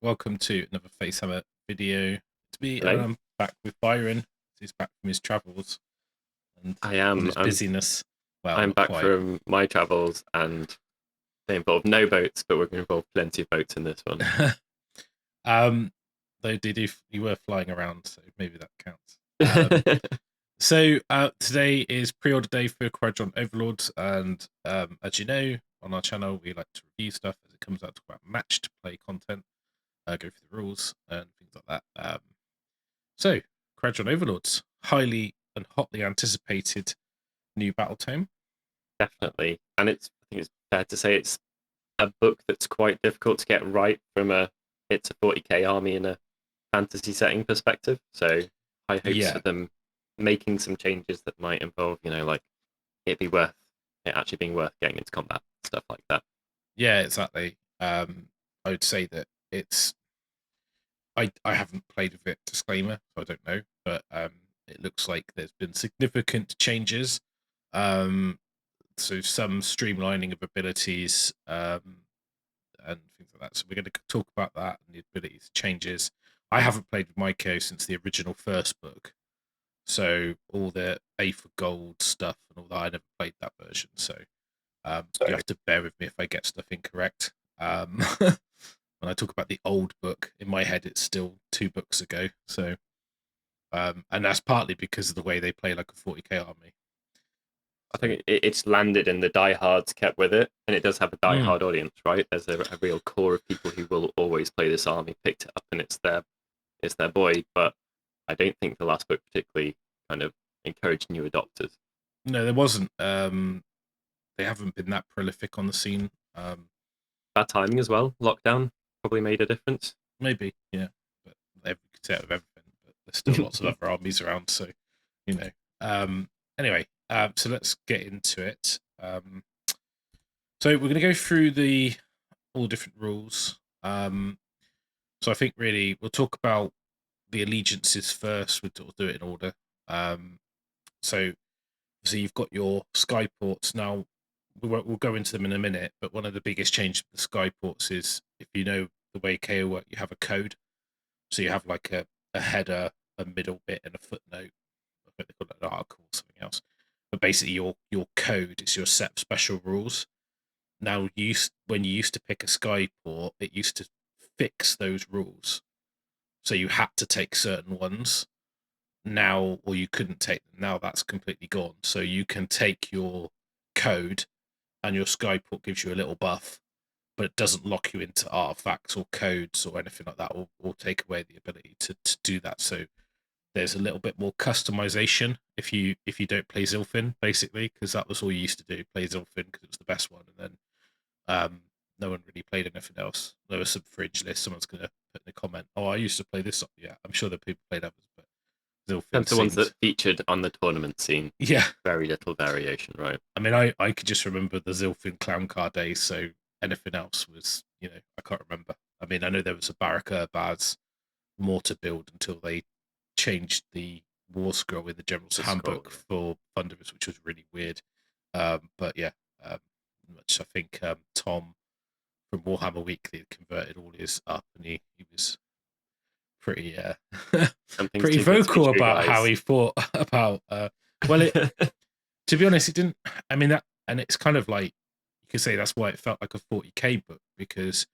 welcome to another FaceHammer video. It's me, Hello? and I'm back with Byron. He's back from his travels and I all am. his busyness. Well, I'm not back quite. from my travels, and they involve no boats, but we're going to involve plenty of boats in this one. Though you were flying around, so maybe that counts. So today is pre-order day for Kharadron Overlords, and as you know, on our channel we like to review stuff as it comes out, talk about matched play content, go through the rules and things like that. So, Kharadron Overlords, highly and hotly anticipated new battle tome. Definitely. And I think it's fair to say it's a book that's quite difficult to get right from it's a 40k army in a fantasy setting perspective. So high hopes for them making some changes that might involve, like it actually being worth getting into combat, stuff like that. Yeah, exactly. I would say that I haven't played with it, disclaimer, so I don't know, but it looks like there's been significant changes. So some streamlining of abilities and things like that. So we're going to talk about that and the abilities changes. I haven't played with Myco since the original first book, so all the A for Gold stuff and all that, I never played that version. So you have to bear with me if I get stuff incorrect. When I talk about the old book, in my head it's still 2 books ago. So and that's partly because of the way they play like a 40k army. I think it's landed and the diehards kept with it, and it does have a diehard audience, right? There's a real core of people who will always play this army, picked it up, and it's their boy. But I don't think the last book particularly kind of encouraged new adopters. No, there wasn't. They haven't been that prolific on the scene. Bad timing as well. Lockdown probably made a difference. Maybe, yeah. But they could say it with everything. But there's still lots of other armies around, so Anyway, so let's get into it. So we're going to go through all the different rules. So I think really we'll talk about the allegiances first. We'll do it in order. So you've got your Skyports. Now we'll go into them in a minute, but one of the biggest changes with the Skyports is, if you know the way KO work, you have a code. So you have like a header, a middle bit, and a footnote. I think they call it an article or something else. But basically your code is your set of special rules. Now, when you used to pick a Skyport, it used to fix those rules. So you had to take certain ones now, or you couldn't take them. Now that's completely gone. So you can take your code, and your Skyport gives you a little buff, but it doesn't lock you into artifacts or codes or anything like that, or take away the ability to do that. So there's a little bit more customization if you don't play Zilfin, basically, because that was all you used to do, play Zilfin because it was the best one, and then no one really played anything else. There was some fringe list. Someone's going to put in a comment, "Oh, I used to play this." Yeah, I'm sure that people played others, but Zilfin The ones that featured on the tournament scene. Yeah, very little variation, right? I mean, I could just remember the Zilfin clown car days, so anything else was, I can't remember. I mean, I know there was a Baraka Baz mortar build until they changed the war scroll in the General's Handbook for Thunderous, which was really weird. But yeah, which I think Tom from Warhammer Weekly converted all his up, and he was pretty pretty vocal about how he thought about well, to be honest, it didn't. I mean, that, and it's kind of like, you could say that's why it felt like a 40k book, because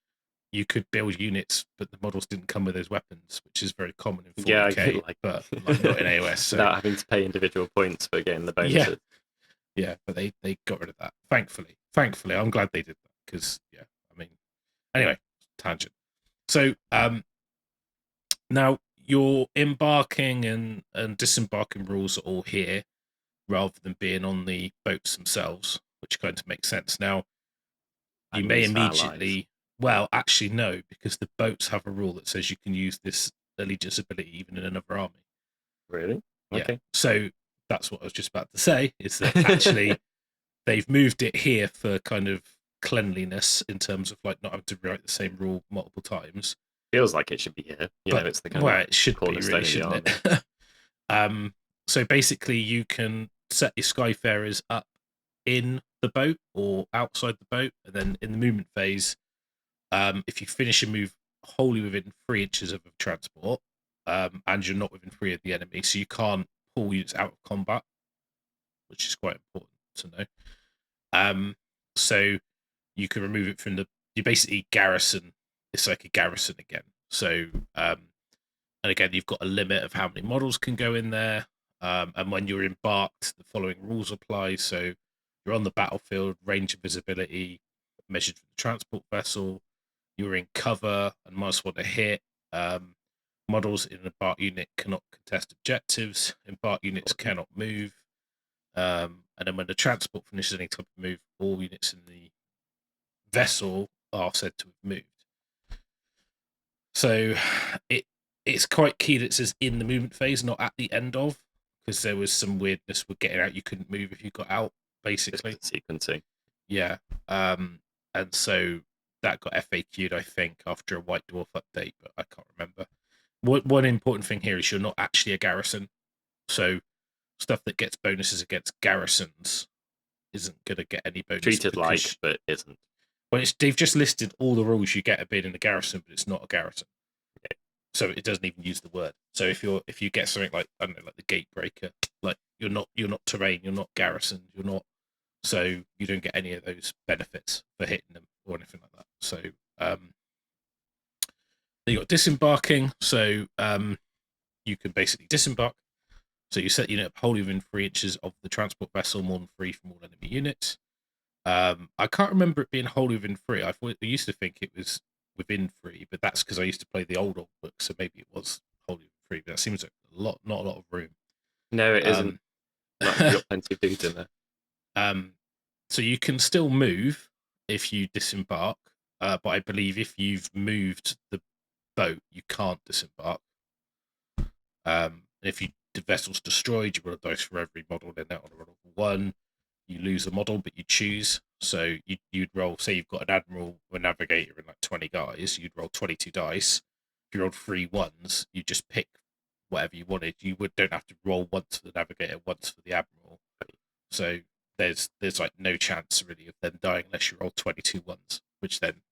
you could build units, but the models didn't come with those weapons, which is very common in 40k, but like not in AOS. So without having to pay individual points for getting the bonuses. Yeah, but they got rid of that. Thankfully, I'm glad they did that, because I mean, anyway, tangent. So now your embarking and disembarking rules are all here, rather than being on the boats themselves, which kind of makes sense. Now, you may immediately, well, actually no, because the boats have a rule that says you can use this allegiance ability even in another army. Really? Yeah. Okay. So that's what I was just about to say, is that actually they've moved it here for kind of cleanliness, in terms of like not having to rewrite the same rule multiple times. Feels like it should be here. But it's the kind of it should be, really, shouldn't it? So basically you can set your Skyfarers up in the boat or outside the boat, and then in the movement phase, if you finish a move wholly within 3 inches of a transport, and you're not within 3 of the enemy, so you can't pull units out of combat, which is quite important to know. So you can remove it from you basically garrison. It's like a garrison again. So, and again, you've got a limit of how many models can go in there. And when you're embarked, the following rules apply. So you're on the battlefield, range of visibility measured from the transport vessel. You're in cover and must want to hit. Models in an embarked unit cannot contest objectives. Embarked units cannot move. And then when the transport finishes any type of move, all units in the vessel are said to have moved. So it's quite key that it says in the movement phase, not at the end of, because there was some weirdness with getting out. You couldn't move if you got out, basically. Sequencing. Yeah. And so that got FAQ'd, I think, after a White Dwarf update, but I can't remember. One important thing here is you're not actually a garrison. So stuff that gets bonuses against garrisons isn't going to get any bonus. Treated like, but isn't. Well, they've just listed all the rules you get of being in a garrison, but it's not a garrison. Okay. So it doesn't even use the word. So if you get something like, I don't know, like the Gatebreaker, like you're not terrain, you're not garrison, you're not, so you don't get any of those benefits for hitting them or anything like that. So you got disembarking. So you can basically disembark. So you set unit up wholly within 3 inches of the transport vessel, more than 3 from all enemy units. I can't remember it being wholly within 3. I used to think it was within 3, but that's because I used to play the old book, so maybe it was wholly within 3. But that seems like not a lot of room. No, it isn't. You've got plenty of dudes in there. So you can still move if you disembark, but I believe if you've moved the boat, you can't disembark. If the vessel's destroyed, you roll a dice for every model in it on a roll of 1. You lose a model, but you choose. So you'd roll, say you've got an admiral or a navigator and like 20 guys, you'd roll 22 dice. If you rolled 3 1s, you just pick whatever you wanted. You don't have to roll once for the navigator, once for the admiral. So there's like no chance really of them dying unless you roll 22 1s, which then,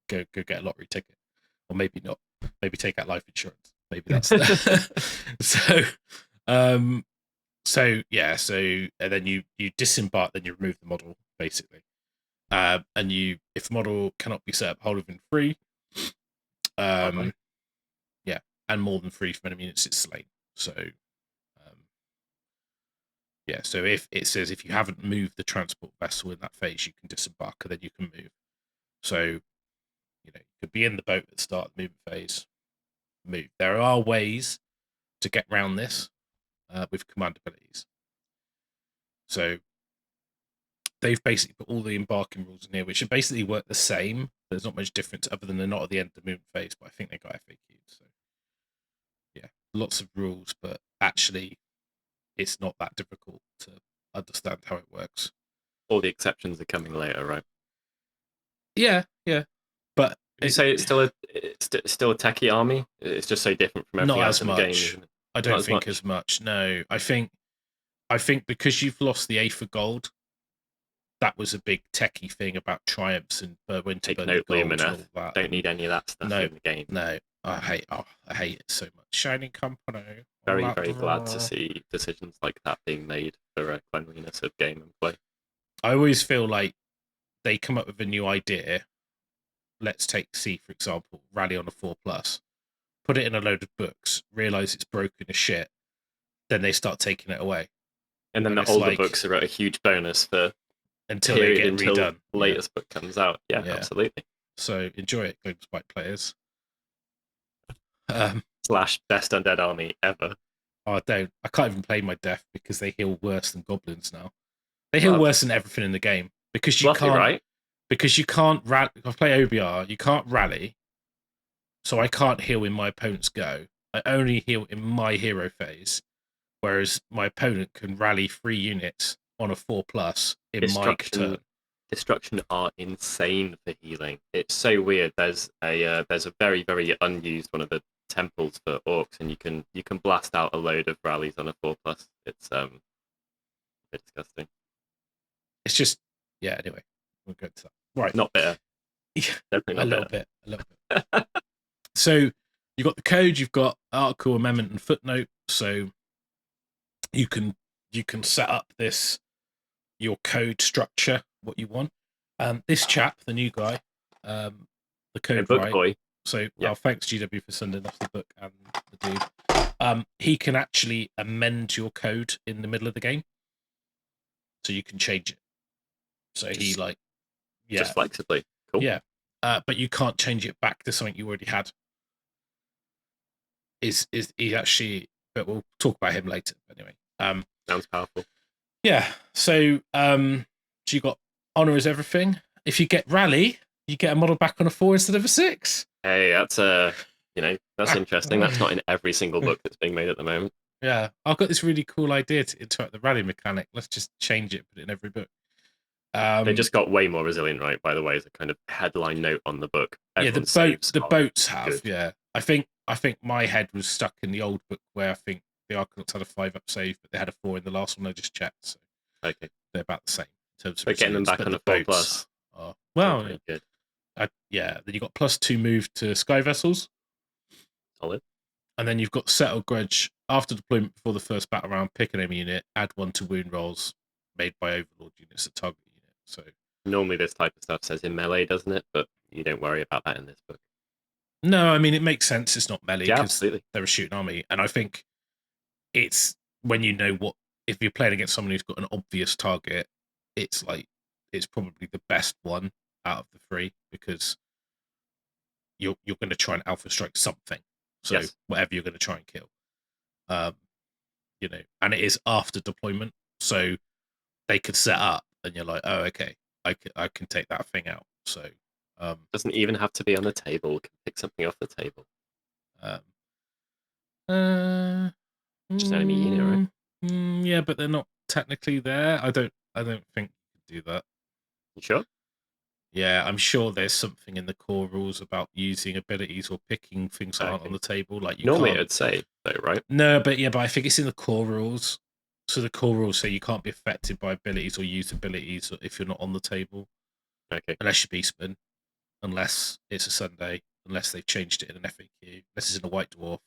go get a lottery ticket. Or maybe not. Maybe take out life insurance. Maybe that's So yeah, and then you disembark, then you remove the model basically, and if model cannot be set up wholly within 3, yeah, and more than 3 from enemy units, it's slain. So yeah, so if it says if you haven't moved the transport vessel in that phase, you can disembark, and then you can move. So you could be in the boat at the start of the movement phase, move. There are ways to get around this with command abilities. So they've basically put all the embarking rules in here, which should basically work the same. There's not much difference other than they're not at the end of the movement phase, but I think they got FAQ'd. So yeah, lots of rules, but actually it's not that difficult to understand how it works. All the exceptions are coming later, right? Yeah. But you say it's still a techie army? It's just so different from everything else in the game, isn't it? I don't think as much. No, I think because you've lost the A for gold, that was a big techie thing about triumphs and winter gold and all that. Don't need any of that stuff in the game. No, I hate it so much. Shining Company. Very glad to see decisions like that being made for cleanliness of game and play. I always feel like they come up with a new idea. Let's take for example, Rally on a 4+. Put it in a load of books, realize it's broken as shit, then they start taking it away. And then the older books are at a huge bonus for until they get redone. The latest book comes out. Yeah, absolutely. So enjoy it, Globe Spike players. / best undead army ever. Oh, I can't even play my death because they heal worse than goblins now. They heal worse than everything in the game because you can't. Right? Because you can't rally. If I play OBR, you can't rally. So I can't heal in my opponent's go. I only heal in my hero phase, whereas my opponent can rally 3 units on a 4+ in my turn. Destruction are insane for healing. It's so weird. There's a very, very unused one of the temples for orcs, and you can blast out a load of rallies on a 4+. It's a bit disgusting. It's just anyway, we'll go to that. Right. Not bitter. Yeah, Definitely a not little better. bit, a little bit. So you've got the code, you've got article, amendment, and footnote. So you can set up your code structure, what you want. This chap, the new guy, the A code book right. boy. So Yeah. thanks GW for sending us the book and the dude. He can actually amend your code in the middle of the game, so you can change it. So he just flexibly. Cool. Yeah, but you can't change it back to something you already had. Is he actually? But we'll talk about him later. Anyway, Sounds powerful. yeah. So you got honor is everything. If you get rally, you get a model back on a 4 instead of a 6. Hey, that's that's interesting. That's not in every single book that's being made at the moment. Yeah, I've got this really cool idea to interact the rally mechanic. Let's just change it, put it in every book. They just got way more resilient, right? By the way, as a kind of headline note on the book. Everyone the boats have. Good. Yeah, I think my head was stuck in the old book where I think the Arcanauts had a 5-up save, but they had a 4 in the last one I just checked. So okay, they're about the same in terms of. But getting them back on a 4+. Well, good. Yeah. Then you got +2 move to sky vessels. Solid. And then you've got settle grudge after deployment before the first battle round. Pick an enemy unit, add 1 to wound rolls made by Overlord units at target unit. So normally this type of stuff says in melee, doesn't it? But you don't worry about that in this book. No, I mean it makes sense. It's not melee because they're a shooting army, and I think it's when you know what if you're playing against someone who's got an obvious target, it's probably the best one out of the 3 because you're going to try and alpha strike something. So whatever you're going to try and kill, and it is after deployment, so they could set up, and you're like, oh, okay, I can take that thing out. So doesn't even have to be on the table. Can pick something off the table. Just enemy unit, right? Yeah, but they're not technically there. I don't think you can do that. You sure? Yeah, I'm sure there's something in the core rules about using abilities or picking things that aren't on the table. Like you normally can't... it'd say though, right? No, but I think it's in the core rules. So the core rules say you can't be affected by abilities or use abilities if you're not on the table. Okay. Unless you're Beastman, unless it's a Sunday, unless they've changed it in an FAQ, unless it's in a White Dwarf.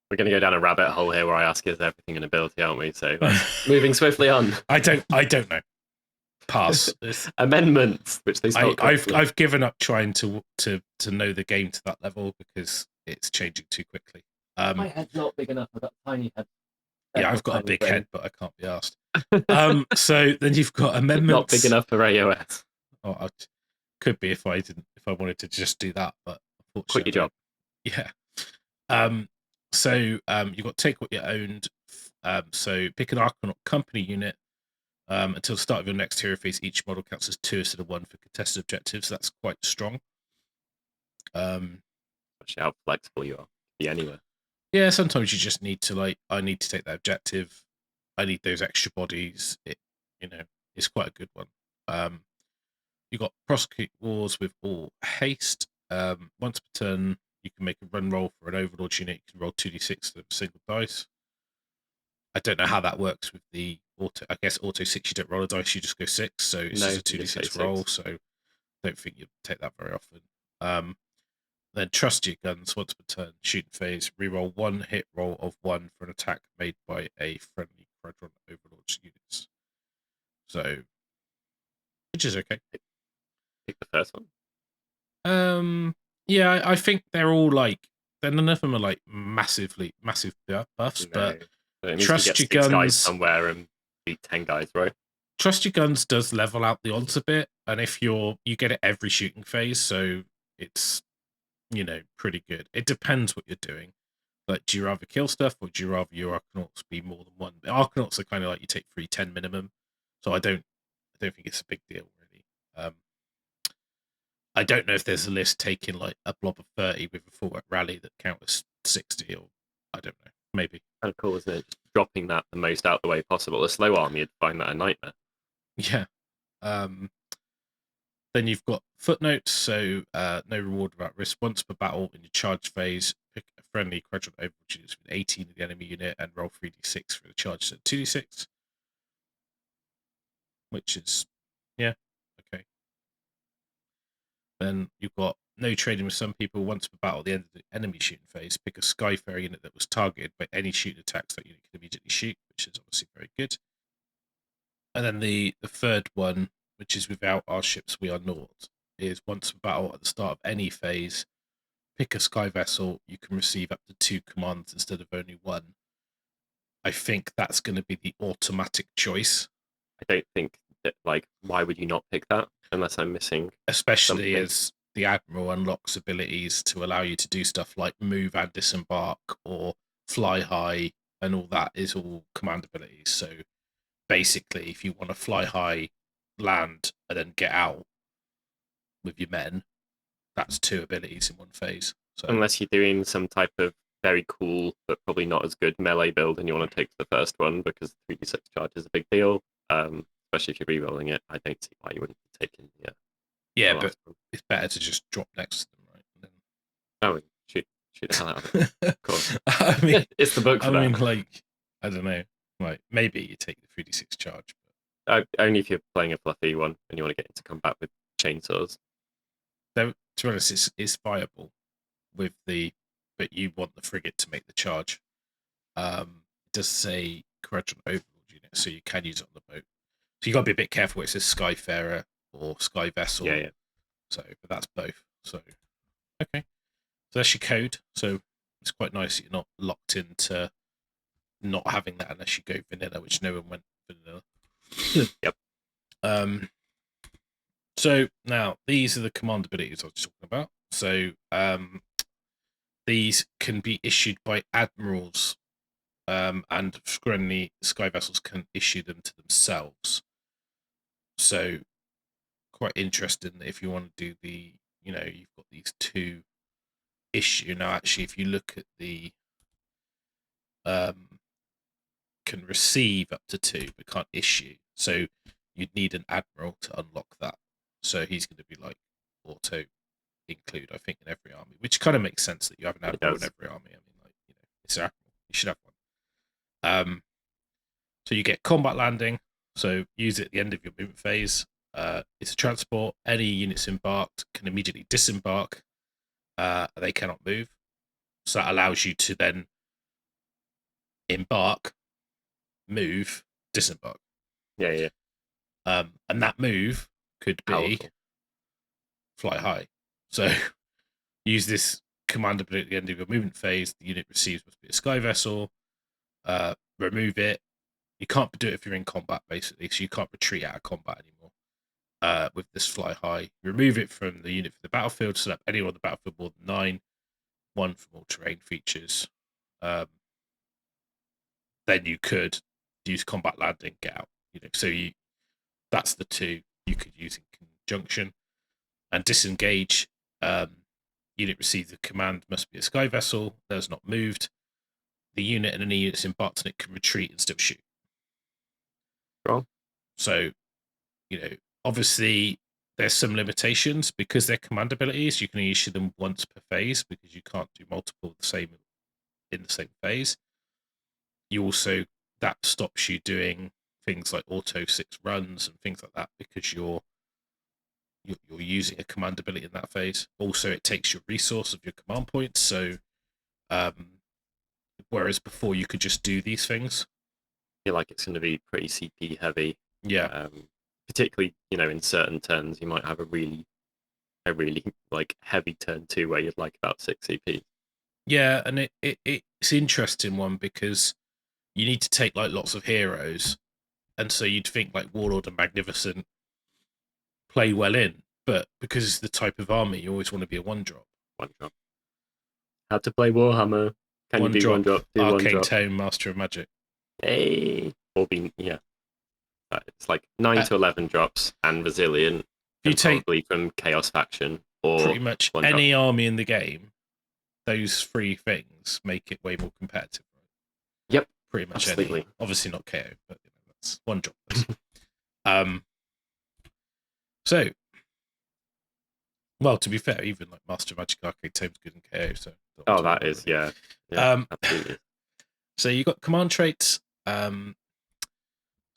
We're going to go down a rabbit hole here where I ask is everything an ability, aren't we? So moving swiftly on. I don't know. Pass. Amendments, which they spelled I've given up trying to know the game to that level because it's changing too quickly. My head's not big enough. I've got a tiny head. Yeah, I've got a big head, but I can't be asked. So then you've got amendments. Not big enough for AOS. Oh, I could be if I wanted to just do that, but unfortunately, quit your job. Yeah. So you've got take what you owned. So pick an Arcanaut company unit. Until the start of your next hero phase, each model counts as 2 instead of 1 for contested objectives. That's quite strong. Actually, how flexible you are. Be anywhere. Yeah, sometimes you just need to I need to take that objective. I need those extra bodies. It's quite a good one. You got prosecute wars with all haste. Once per turn, you can make a run roll for an Overlord unit. You can roll 2d6 of a single dice. I don't know how that works with the auto. I guess auto 6, you don't roll a dice, you just go 6. So it's just a 2d6 roll. So I don't think you take that very often. Then trust your guns once per turn. Shooting phase. Reroll 1 hit roll of 1 for an attack made by a friendly Kharadron Overlord's units. So, which is okay. Pick the first one. Yeah, I think they're all none of them are massive buffs, but trust your guns guys somewhere and beat 10 guys, right? Trust your guns does level out the odds a bit, and if you get it every shooting phase, so it's pretty good. It depends what you're doing. Like, do you rather kill stuff or do you rather your Arcanauts be more than one? Arcanauts are kind of like you take 310 minimum, so I don't think it's a big deal really. I don't know if there's a list taking like a blob of 30 with a full rally that count as 60, or I don't know, maybe. Kind of cool, isn't it? Just dropping that the most out the way possible. A slow army, you'd find that a nightmare. Yeah. Then you've got footnotes, so no reward without risk. Once per battle in your charge phase, pick a friendly Kharadron Overlord with 18 of the enemy unit and roll 3d6 for the charge, so 2d6. Which is, yeah, okay. Then you've got no trading with some people. Once per battle, at the end of the enemy shooting phase, pick a Skyfarer unit that was targeted by any shooting attacks that unit can immediately shoot, which is obviously very good. And then the third one, which is without our ships, we are not, is once per battle at the start of any phase, pick a sky vessel. You can receive up to 2 commands instead of only 1. I think that's going to be the automatic choice. I don't think that, like, why would you not pick that unless I'm missing? Especially something. as the Admiral unlocks abilities to allow you to do stuff like move and disembark or fly high, and all that is all command abilities. So basically, if you want to fly high, land, and then get out with your men, that's 2 abilities in one phase. So Unless you're doing some type of very cool but probably not as good melee build and you want to take the first one because 3d6 charge is a big deal, especially if you're re-rolling it. I don't see why you wouldn't be taking yeah, the but last one. it's better to just drop next to them, right? And then... Oh, shoot the hell out of it. Of course. I mean, it's the book for I mean, that. like, I don't know. Like, maybe you take the 3d6 charge. Only if you're playing a fluffy one and you want to get into combat with chainsaws. Though, to be honest, it's viable with the, but you want the frigate to make the charge. It does say Kharadron Overlord unit, so you can use it on the boat. So you got to be a bit careful. It says Skyfarer or Sky Vessel. Yeah. So, but that's both. So, okay. So that's your code. So it's quite nice that you're not locked into not having that unless you go vanilla, which no one went vanilla. Yep. So now these are the command abilities I was talking about. So these can be issued by admirals, and friendly sky vessels can issue them to themselves. So quite interesting that if you want to do the, you've got these 2 issue. Now actually, if you look at the can receive up to 2 but can't issue, so you'd need an admiral to unlock that. So he's going to be like auto include, I think, in every army, which kind of makes sense that you have an admiral in every army. I mean, like, it's an admiral, you should have one. So you get combat landing, so use it at the end of your movement phase. It's a transport. Any units embarked can immediately disembark. They cannot move, so that allows you to then embark, move, disembark. Yeah. And that move could be Powerful. Fly high. So use this command ability at the end of your movement phase. The unit receives must be a sky vessel. Remove it. You can't do it if you're in combat, basically, so you can't retreat out of combat anymore. With this fly high, remove it from the unit for the battlefield. Select anyone on the battlefield more than 9. 1 from all terrain features. Then you could use combat landing, get out. So that's the 2 you could use in conjunction. And disengage. Unit receives the command must be a sky vessel that has not moved. The unit and any units embarked on it can retreat and still shoot. Wrong. So, obviously there's some limitations because they're command abilities. You can only issue them once per phase because you can't do multiple in the same phase. You also, that stops you doing things like auto 6 runs and things like that because you're using a command ability in that phase. Also, it takes your resource of your command points. So, whereas before you could just do these things, I feel like it's going to be pretty CP heavy. Yeah. Particularly, in certain turns, you might have a really like heavy turn 2 where you'd like about 6 CP. Yeah, and it's an interesting one because you need to take like lots of heroes, and so you'd think like Warlord and Magnificent play well in, but because it's the type of army, you always want to be a 1-drop. 1-drop. How to play Warhammer? Can you do 1-drop? Do Arcane 1-drop. Tome, Master of Magic. Hey, or being it's like 9 to 11 drops and resilient. You take probably from Chaos Faction or pretty much any army in the game. Those 3 things make it way more competitive. Right? Yep, pretty much absolutely. any. Obviously not KO, but that's 1-drop. So, well, to be fair, even like Master of Magic Arcade Tome's good in KO. So that is, yeah, absolutely. So you got command traits.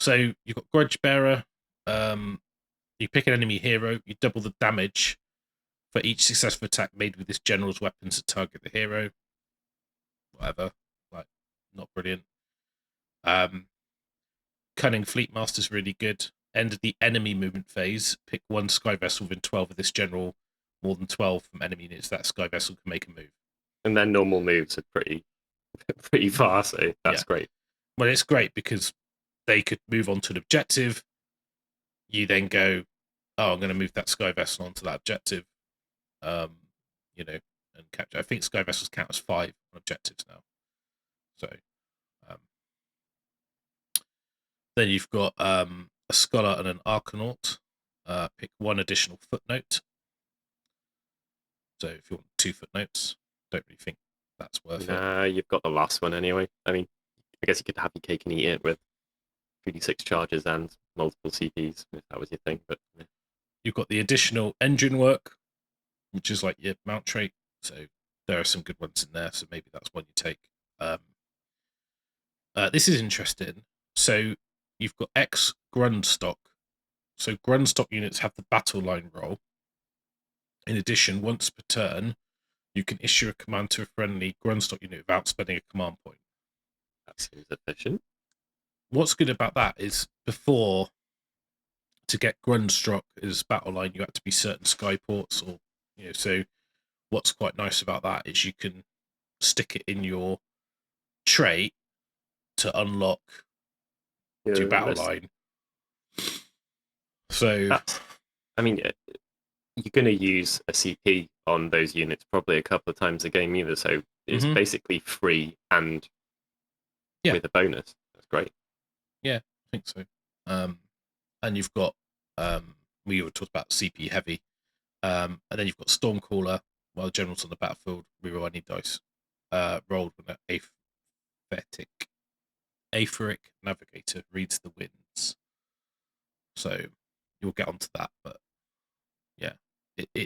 So you've got Grudge Bearer. You pick an enemy hero, you double the damage For each successful attack made with this general's weapons that target the hero. Whatever. Like, not brilliant. Cunning Fleet Master's really good. End of the enemy movement phase. Pick one sky vessel within 12 of this general. More than 12 from enemy units. That sky vessel can make a move. And their normal moves are pretty far, so that's great. Well, it's great because they could move on to an objective. You then go, oh, I'm going to move that sky vessel onto that objective. You know, and capture. I think sky vessels count as 5 on objectives now. So, then you've got a scholar and an arcanaut. Pick one additional footnote. So if you want 2 footnotes, don't really think that's worth it. You've got the last one anyway. I mean, I guess you could have your cake and eat it with 3d6 charges and multiple CPs if that was your thing. But yeah. You've got the additional engine work, which is like your mount trait. So there are some good ones in there. So maybe that's one you take. This is interesting. So you've got X grundstok. So grundstok units have the Battleline roll. In addition, once per turn, you can issue a command to a friendly grundstok unit without spending a command point. That seems efficient. What's good about that is before, to get grundstok as Battleline, you had to be certain Skyports, or so what's quite nice about that is you can stick it in your trait to unlock your Battleline. So, I mean, you're going to use a CP on those units probably a couple of times a game either, so it's basically free and with a bonus. That's great. Yeah, I think so. And you've got, we were talking about CP heavy, and then you've got Stormcaller. While the general's on the battlefield, reroll any dice rolled when an Aetheric Navigator reads the winds. So you'll get onto that, but yeah,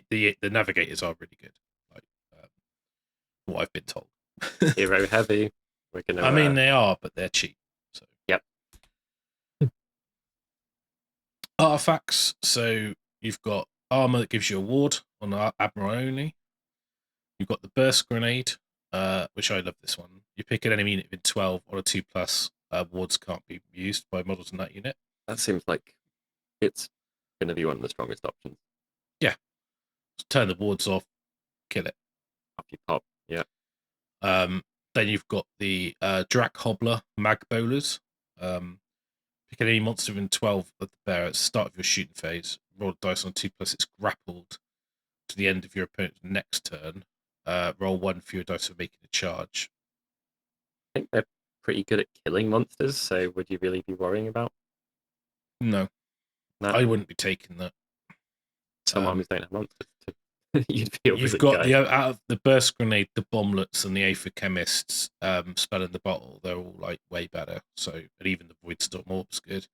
the navigators are really good. Like what I've been told. Hero heavy. I mean, they are, but they're cheap. So yep. Artifacts. So you've got armor that gives you a ward on Admiral only. You've got the burst grenade, which I love this one. You pick an enemy unit in 12 on a 2+. Wards can't be used by models in that unit. That seems like it's going to be one of the strongest options. Yeah. Just turn the wards off, kill it. Up you pop. Yeah. Then you've got the Drac Hobbler Mag Bowlers. Pick any monster within 12 of the bear at the start of your shooting phase. Roll a dice on 2+. It's grappled to the end of your opponent's next turn. Roll 1 for your dice for making a charge. I think they're pretty good at killing monsters, so would you really be worrying about? No. I wouldn't be taking that. Some armies don't have monsters. You'd feel You've got out of the burst grenade, the bomblets, and the Aether Chemists spell in the bottle. They're all like way better. So, and even the Void Storm Orb's good.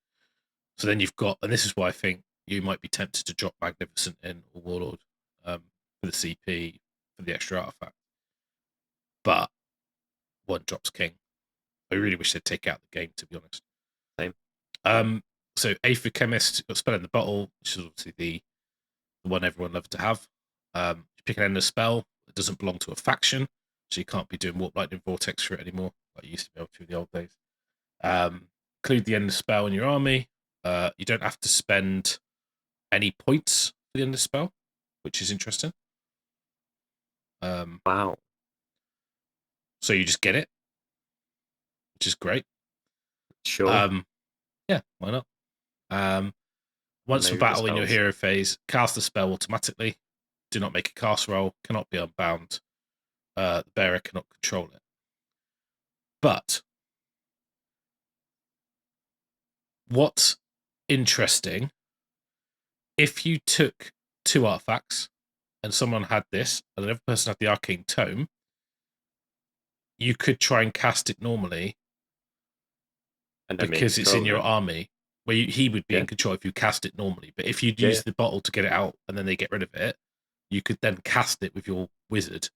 So then you've got, and this is why I think you might be tempted to drop Magnificent in or Warlord for the CP for the extra artifact. But one drops King. I really wish they'd take out the game, to be honest. Same. So Aether Chemist, got spell in the bottle, which is obviously the one everyone loves to have. You pick an endless spell that doesn't belong to a faction, so you can't be doing Warp Lightning Vortex for it anymore, like you used to be able to in the old days. Include the endless spell in your army. You don't have to spend any points for the endless spell, which is interesting. Wow. So you just get it, which is great. Sure. Yeah, why not? Once for battle in your hero phase, cast the spell automatically. Do not make a cast roll. Cannot be unbound. The bearer cannot control it. But what's interesting, if you took 2 artifacts and someone had this and another person had the arcane tome, you could try and cast it normally because it's in your army. Where he would be in control if you cast it normally. But if you'd use the bottle to get it out and then they get rid of it, you could then cast it with your wizard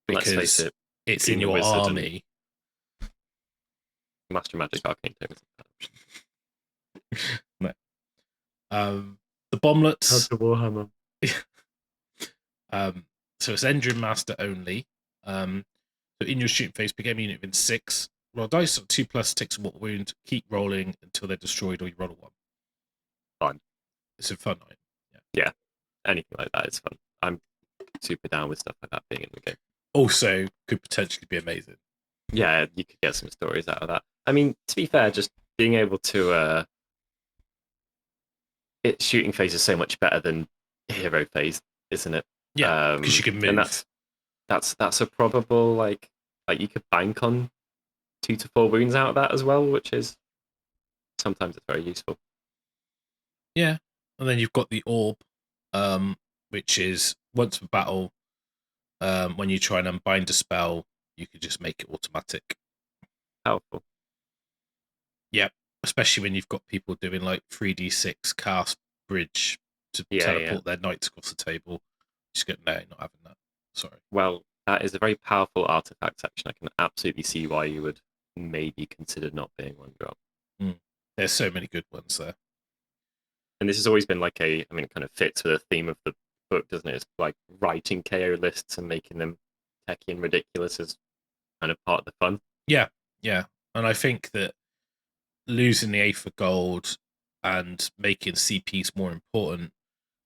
because it's in your army. Master Magic Arcane Tome. No. The bomblets. How's the Warhammer? So it's engine master only. So in your shooting phase, pick any unit within 6. Roll dice, 2+, take some mortal wound, keep rolling until they're destroyed or you roll a 1. Fun. It's a fun night. Yeah, anything like that is fun. I'm super down with stuff like that being in the game. Also, could potentially be amazing. Yeah, you could get some stories out of that. I mean, to be fair, just being able to shooting phase is so much better than hero phase, isn't it? Yeah, because you can move. And that's a probable like you could bank on 2 to 4 wounds out of that as well, which is sometimes it's very useful. Yeah, and then you've got the orb, which is once per battle. When you try and unbind a spell, you could just make it automatic. Powerful. Yeah, especially when you've got people doing like 3d6 cast bridge to teleport their knights across the table. Just go, no, not having that. Sorry. Well, that is a very powerful artifact section. I can absolutely see why you would maybe consider not being 1-drop. There's so many good ones there. And this has always been like it kind of fits with the theme of the book, doesn't it? It's like writing KO lists and making them techy and ridiculous is kind of part of the fun. Yeah. And I think that losing the A for gold and making CPs more important,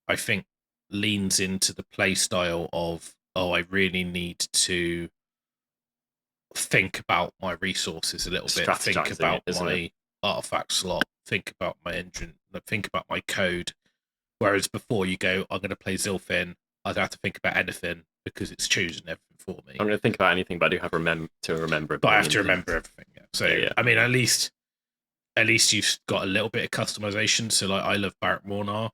I think leans into the play style of, I really need to think about my resources a little bit, think about my artifact slot, think about my engine, think about my code. Whereas before you go, I'm going to play Zilfin, I don't have to think about anything because it's chosen everything for me. I'm going to think about anything, but I do have to remember. But I have to remember everything. Yeah. So I mean, at least you've got a little bit of customization. So like, I love Barrack Mornar,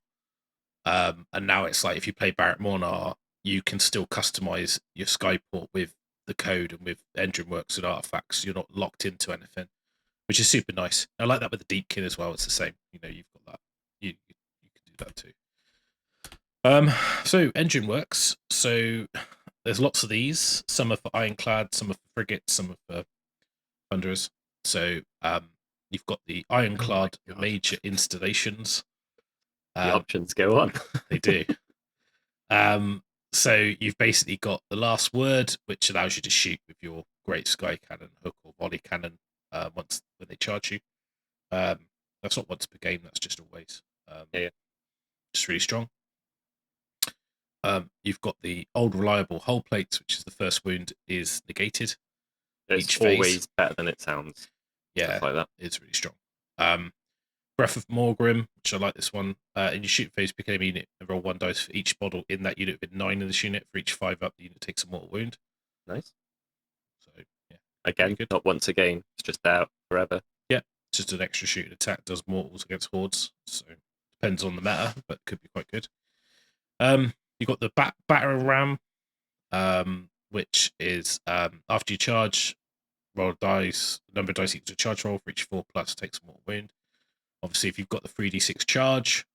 and now it's like if you play Barrack Mornar, you can still customize your Skyport with the code and with engine works and artifacts. You're not locked into anything, which is super nice. I like that with the Deepkin as well. It's the same. You know, you've got that. You can do that too. So engine works. So there's lots of these. Some are for ironclad, some are for frigates, some are for thunderers. So you've got the ironclad major installations. The options go on. They do. So you've basically got the last word, which allows you to shoot with your great sky cannon, hook or volley cannon when they charge you. That's not once per game. That's just always. Just really strong. You've got the old reliable hull plates, which is the first wound is negated. It's always better than it sounds. Yeah, like that. It's really strong. Breath of Morgrim, which I like this one. In your shoot phase, pick any unit and roll 1 dice for each model in that unit with 9 in this unit. For each 5 up, the unit takes a mortal wound. Nice. So yeah, again, not once a game. It's just out forever. Yeah, just an extra shooting attack. Does mortals against hordes. So depends on the meta, but could be quite good. You got the battering ram, which is after you charge, roll a dice. Number of dice equals a charge roll for each 4+, takes a mortal wound. Obviously, if you've got the 3d6 charge,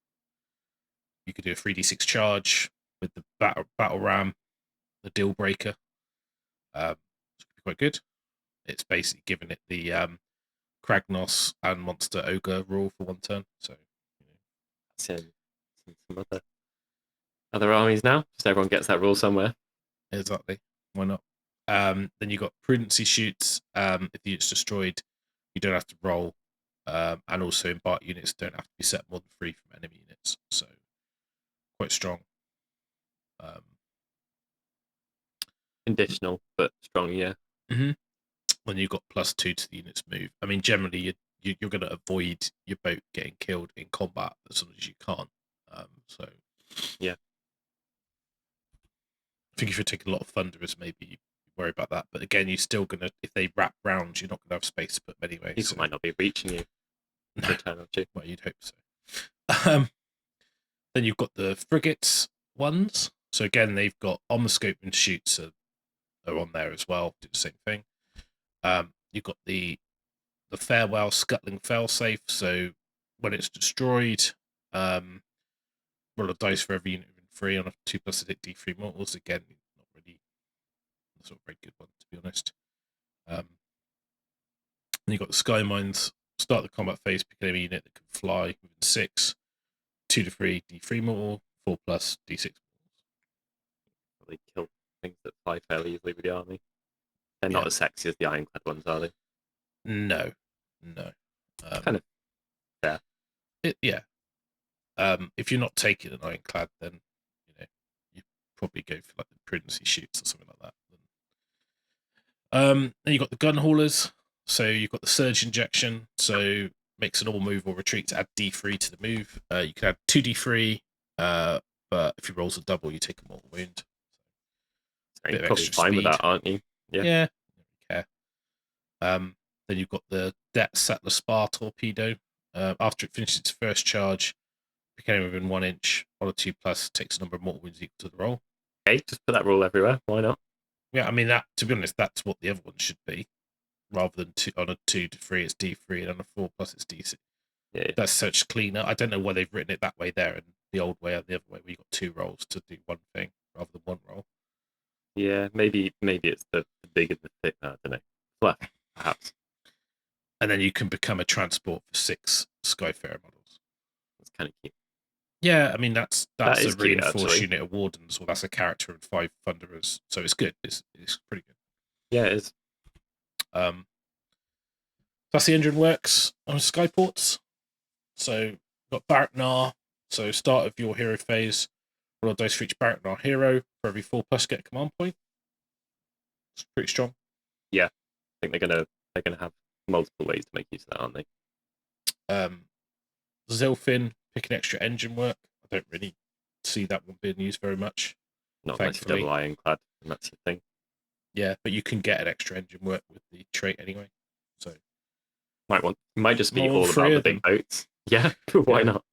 you could do a 3d6 charge with the battle ram, the deal breaker. It's quite good. It's basically giving it the Kragnos and Monster Ogre rule for 1 turn. So some other armies now. Just everyone gets that rule somewhere. Exactly. Why not? Then you got prudency shoots. If the unit's destroyed, you don't have to roll. And also embark units don't have to be set more than 3 from enemy units. So quite strong. Conditional, but strong, yeah. When you've got +2 to the unit's move. I mean, generally, you're going to avoid your boat getting killed in combat as long as you can't. So yeah. I think if you're taking a lot of thunderers, maybe you worry about that. But again, you're still going to, if they wrap round, you're not going to have space to put them anyway. People might not be reaching you. No. Well, you'd hope so. Then you've got the frigates ones. So again, they've got omniscope and shoots are on there as well. Do the same thing. You've got the farewell scuttling failsafe. So when it's destroyed, roll a dice for every unit in 3 on a 2+ hit D3 mortals. Again, not really a very good one, to be honest. Then you've got the sky mines. Start the combat phase, pick any unit that can fly within 6, 2 to 3 D3 mortal, 4+ D6 mortals. actually kill things that fly fairly easily with the army. They're not Yeah. as sexy as the ironclad ones, are they? No. Kind of. Yeah. If you're not taking an ironclad, then you probably go for like the prudency shoots or something like that. Then you've got the gun haulers. So you've got the surge injection. So makes an all move or retreat, add D3 to the move. You can add 2D3, but if he rolls a double, you take a mortal wound. So you're probably fine with that, aren't you? Yeah. Don't care. Then you've got the Det Settler Spar torpedo. After it finishes its first charge, becoming within 1 inch on a 2+, takes a number of mortal wounds equal to the roll. Okay, just put that rule everywhere. Why not? Yeah, I mean that. To be honest, that's what the other one should be, rather than on a 2-3 it's D3 and on a 4+ it's D6. Yeah. That's such cleaner. I don't know why they've written it that way there, and the old way and the other way, where you got 2 rolls to do one thing rather than 1 roll. Yeah, maybe it's the bigger the thick. I don't know. Well, perhaps. And then you can become a transport for 6 Skyfarer models. That's kind of cute. Yeah, I mean that's a reinforced cute, unit of Wardens, or that's a character and 5 Thunderers, so it's good. It's pretty good. Yeah, it is. That's the engine works on Skyports. So got Barak-Nar. So start of your hero phase, roll a dice for each Barak-Nar hero. For every 4+, get a command point. It's pretty strong. Yeah, I think they're gonna have multiple ways to make use of that, aren't they? Zilfin, pick an extra engine work. I don't really see that one being used very much. Not unless you're double ironclad, and that's your thing. Yeah, but you can get an extra engine work with the trait anyway. So might just be all about the big boats. Yeah, why not?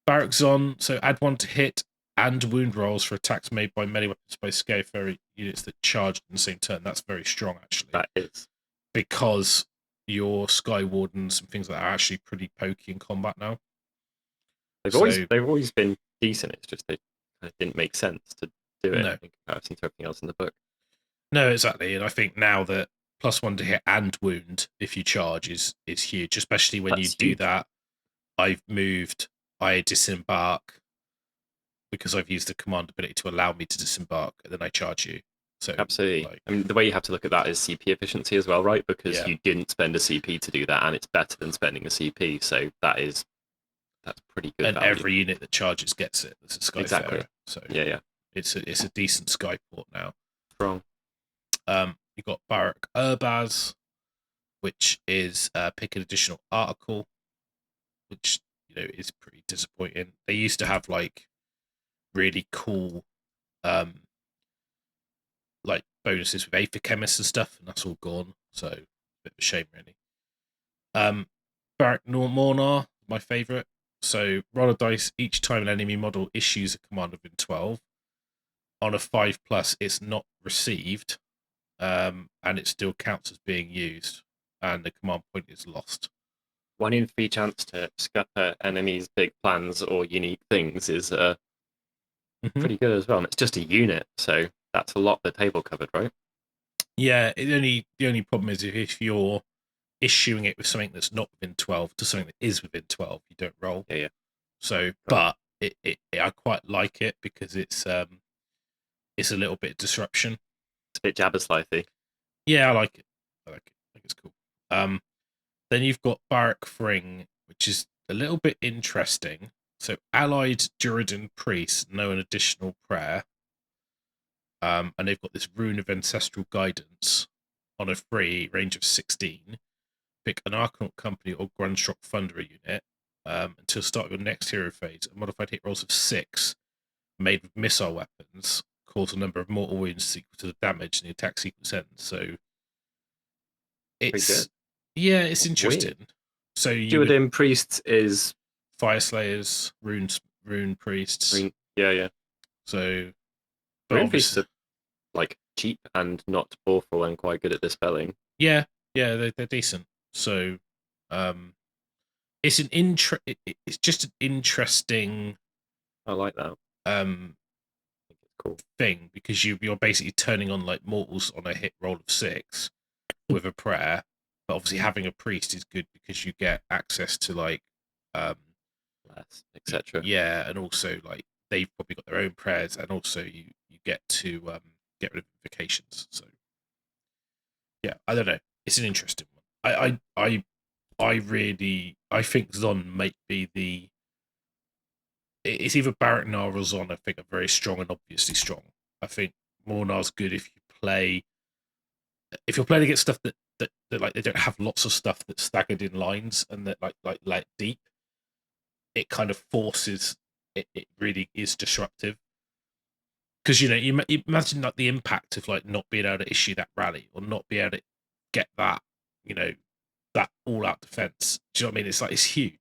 Barak Zon, so add 1 to hit and wound rolls for attacks made by melee weapons by Skyfarer units that charged in the same turn. That's very strong, actually. That is. Because your Sky Wardens and things like that are actually pretty pokey in combat now. They've always been decent. It's just they kind of didn't make sense to do it in comparison to everything else in the book. No, exactly. And I think now that +1 to hit and wound if you charge is huge, especially when you do that. I disembark because I've used the command ability to allow me to disembark, and then I charge you. So absolutely. I mean, the way you have to look at that is CP efficiency as well, right? Because you didn't spend a CP to do that, and it's better than spending a CP. So that's pretty good. And value. every unit that charges gets it. It's a Skyfarer. Exactly. So yeah, it's a decent Skyport now. Strong. You got Barak Urbaz, which is pick an additional article, which is pretty disappointing. They used to have like really cool like bonuses with Aether Chemists and stuff, and that's all gone. So a bit of a shame, really. Barak Mornar, my favourite. So roll a dice each time an enemy model issues a command within 12. On a 5+, it's not received, and it still counts as being used, and the command point is lost. 1 in 3 chance to scupper enemies' big plans or unique things is pretty good as well. And it's just a unit, so that's a lot of the table covered, right? Yeah, the only problem is if you're issuing it with something that's not within 12 to something that is within 12, you don't roll. Yeah. So, but I quite like it because it's a little bit of disruption. It's a bit jabber-slithy. Yeah, I like it. I think it's cool. Then you've got Barak Fring, which is a little bit interesting. So allied Duridan priests know an additional prayer. And they've got this rune of ancestral guidance on a free range of 16. Pick an Archon Company or Grundstok Thunderer unit until start of your next hero phase. A modified hit rolls of 6 made with missile weapons cause a number of mortal wounds equal to the damage and the attack sequence ends. So it's interesting. Weird. So Duridan priests is Fire Slayers, rune priests. Yeah. So rune priests are like cheap and not awful and quite good at dispelling. Yeah, they're decent. So it's it's just an interesting I like that. Cool thing because you're basically turning on like mortals on a hit roll of 6 with a prayer, but obviously having a priest is good because you get access to like less, etc. Yeah, and also like they've probably got their own prayers, and also get rid of invocations. So yeah, I don't know. It's an interesting one. I think Zon might be the. It's either Barak-Nar or Zon. I think are very strong and obviously strong. I think Mornar's good if you're playing against stuff that like they don't have lots of stuff that's staggered in lines and that like deep. It kind of forces it. It really is disruptive because you imagine like the impact of like not being able to issue that rally or not be able to get that that all out defense. Do you know what I mean? It's like it's huge.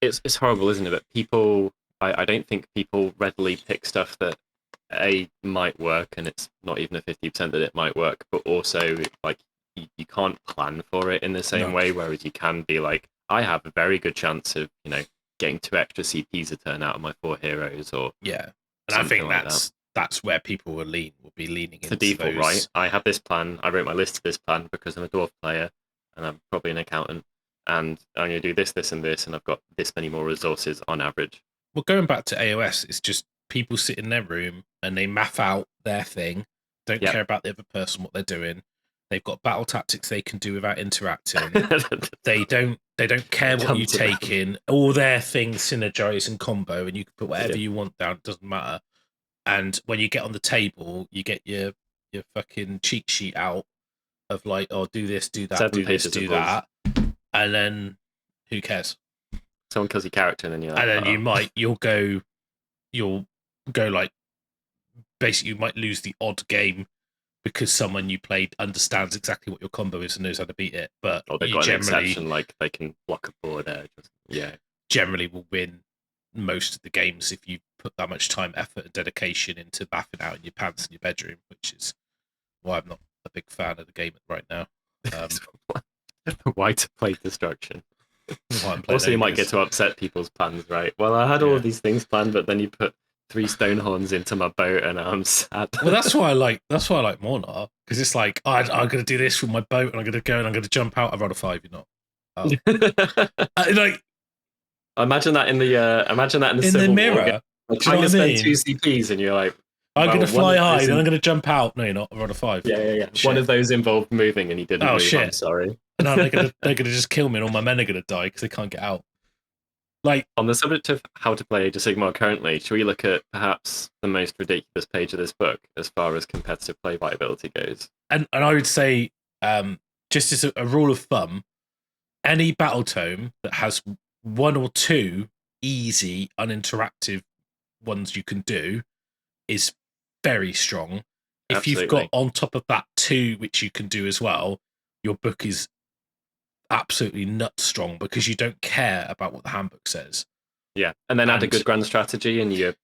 It's horrible, isn't it? That people, I don't think people readily pick stuff that might work, and it's not even a 50% that it might work, but also like you can't plan for it in the same way, whereas you can be like, I have a very good chance of getting 2 extra CPs a turn out of my 4 heroes, or and I think that's where people will be leaning into the default, right? I have this plan. I wrote my list of this plan because I'm a dwarf player and I'm probably an accountant, and I'm going to do this, this, and this, and I've got this many more resources on average. Well, going back to AOS, it's just people sit in their room and they map out their thing, don't care about the other person, what they're doing. They've got battle tactics they can do without interacting. they don't care what you take in. All their things synergize and combo, and you can put whatever you want down. It doesn't matter. And when you get on the table, you get your fucking cheat sheet out of like, oh, do this, do that, do this, do that, and then who cares? Someone kills your character, and then you're like, and then you'll go like, basically, you might lose the odd game because someone you played understands exactly what your combo is and knows how to beat it. But or they've got an exception, like they can block a board edge. Generally will win most of the games if you put that much time, effort, and dedication into baffing out in your pants in your bedroom, which is why I'm not a big fan of the game right now. Why to play destruction? Also, you might get to upset people's plans, right? Well, I had all of these things planned, but then you put 3 stone horns into my boat, and I'm sad. Well, that's why I like Mornar, because it's like, I'm going to do this with my boat, and I'm going to go and I'm going to jump out. I rolled a 5. You're not. Oh. Like, imagine that in the mirror. Like, trying to spend 2 CPs, and you're like, I'm going to fly high, and I'm going to jump out. No, you're not. I rolled a 5. Yeah. One of those involved moving, and you didn't move. Shit. I'm sorry. No, they're gonna just kill me, and all my men are gonna die because they can't get out. Like, on the subject of how to play Age of Sigmar currently, should we look at perhaps the most ridiculous page of this book as far as competitive play viability goes? And I would say, just as a rule of thumb, any battle tome that has 1 or 2 easy, uninteractive ones you can do is very strong. If you've got on top of that 2 which you can do as well, your book is absolutely nut strong because you don't care about what the handbook says. Yeah, and then add a good grand strategy, and you're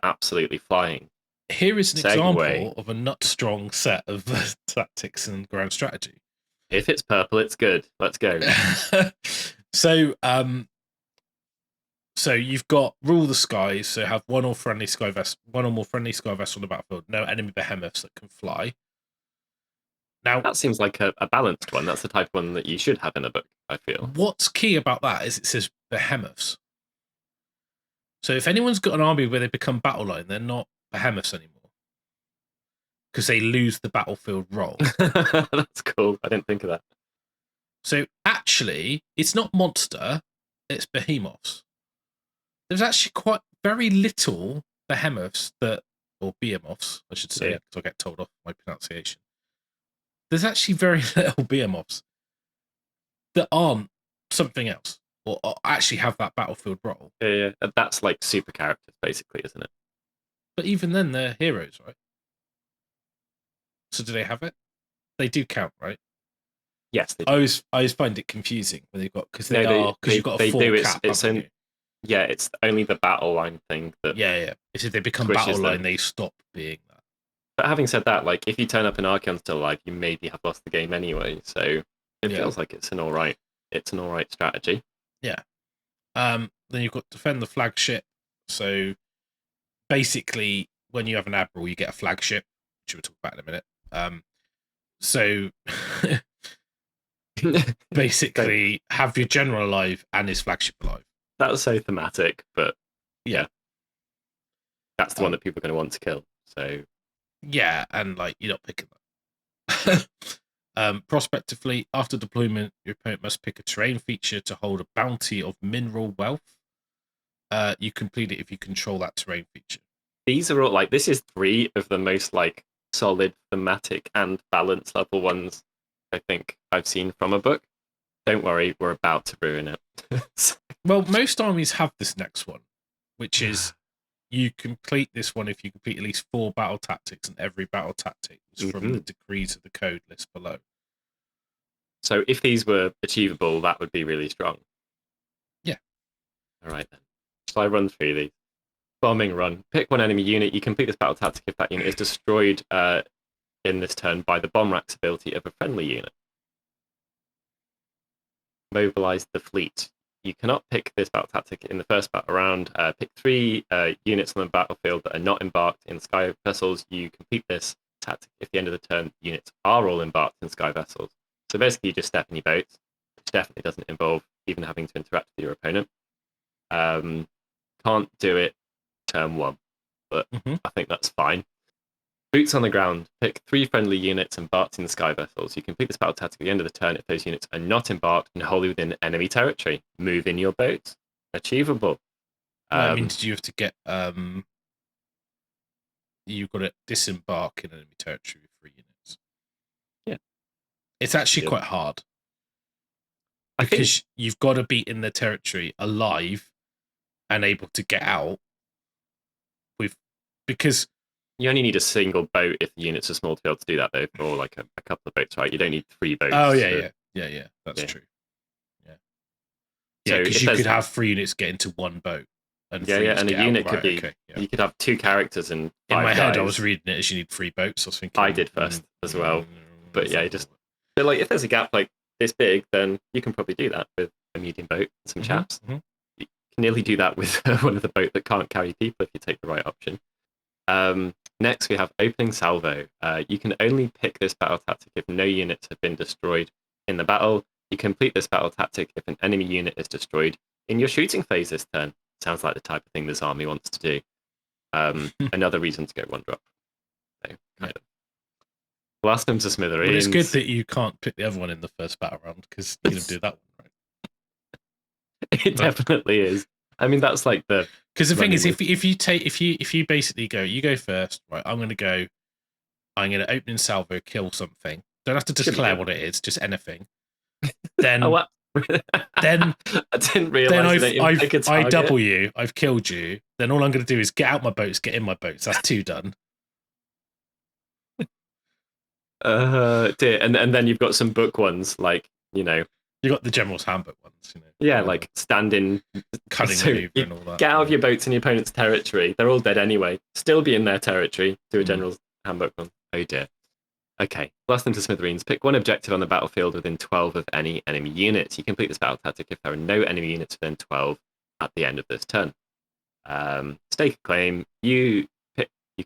absolutely flying. Here is an example of a nut strong set of tactics and grand strategy. If it's purple, it's good. Let's go. So you've got rule the skies. So have 1 or more friendly sky vests on the battlefield. No enemy behemoths that can fly. Now, that seems like a balanced one. That's the type of one that you should have in a book, I feel. What's key about that is it says behemoths. So if anyone's got an army where they become Battleline, they're not behemoths anymore. Because they lose the battlefield role. That's cool. I didn't think of that. So actually, it's not monster, it's behemoths. There's actually quite very little behemoths or behemoths, I should say, because I get told off my pronunciation. There's actually very little behemoths that aren't something else or actually have that battlefield role. Yeah. That's like super characters, basically, isn't it? But even then, they're heroes, right? So do they have it? They do count, right? Yes, they do. I always find it confusing when they've got because you've got a 4 cap. It's only the battle line thing that. Yeah. If they become battle line, they stop being that. But having said that, like if you turn up an Archeon still alive, you maybe have lost the game anyway. So it feels like it's an all right strategy. Yeah. Then you've got defend the flagship. So basically, when you have an admiral, you get a flagship, which we'll talk about in a minute. So basically, have your general alive and his flagship alive. That was so thematic, but yeah, that's the one that people are going to want to kill. So Yeah, and like you're not picking that. Prospectively, after deployment, your opponent must pick a terrain feature to hold a bounty of mineral wealth. You complete it if you control that terrain feature. These are all like, this is 3 of the most like solid thematic and balance level ones I think I've seen from a book. Don't worry, we're about to ruin it. Well, most armies have this next one, which is you complete this one if you complete at least 4 battle tactics, and every battle tactic is from the decrees of the code list below. So if these were achievable, that would be really strong. Yeah. All right then. Shall I run through these? Bombing run. Pick one enemy unit. You complete this battle tactic if that unit is destroyed in this turn by the bomb racks ability of a friendly unit. Mobilize the fleet. You cannot pick this battle tactic in the first battle round. Pick 3 units on the battlefield that are not embarked in sky vessels. You complete this tactic if at the end of the turn units are all embarked in sky vessels. So basically, you just step in your boats, which definitely doesn't involve even having to interact with your opponent. Can't do it turn 1, but I think that's fine. Boots on the ground. Pick 3 friendly units embarked in the sky vessels. You complete this battle tactic at the end of the turn if those units are not embarked and wholly within enemy territory. Move in your boats. Achievable. I mean, did you have to get you've got to disembark in enemy territory with 3 units? Yeah. It's actually quite hard. Because you've got to be in the territory alive and able to get out because you only need a single boat if the units are small to be able to do that, though, or like a couple of boats, right? You don't need 3 boats. Oh, yeah. That's true. Yeah, because you could have 3 units get into 1 boat. And and a unit could be. You could have 2 characters and 5 in my guys. head, I was reading it as you need 3 boats. I was thinking. I did first as well, but yeah, but like if there's a gap like this big, then you can probably do that with a medium boat and some chaps. You can nearly do that with one of the boat that can't carry people if you take the right option. Next, we have opening salvo. You can only pick this battle tactic if no units have been destroyed in the battle. You complete this battle tactic if an enemy unit is destroyed in your shooting phase this turn. Sounds like the type of thing this army wants to do. Another reason to go 1-drop. So, kind of. Blast them to smithereens. But it's good that you can't pick the other one in the first battle round because you're going to do that one, right? It definitely is. I mean, that's like the. Because the thing is, if you basically go, you go first, right? I'm going to open in salvo, kill something. Don't have to declare what it is, just anything. Then, then I didn't realize that I double you. I've killed you. Then all I'm going to do is get out my boats, get in my boats. That's 2 done. Dear. And then you've got some book ones, like you got the General's Handbook ones, Yeah, like standing, cunning maneuver and all that. Get out of your boats in your opponent's territory. They're all dead anyway. Still be in their territory. Do a General's Handbook one. Oh dear. Okay, blast them to smithereens. Pick 1 objective on the battlefield within 12 of any enemy units. You complete this battle tactic if there are no enemy units within 12 at the end of this turn. Stake a claim. You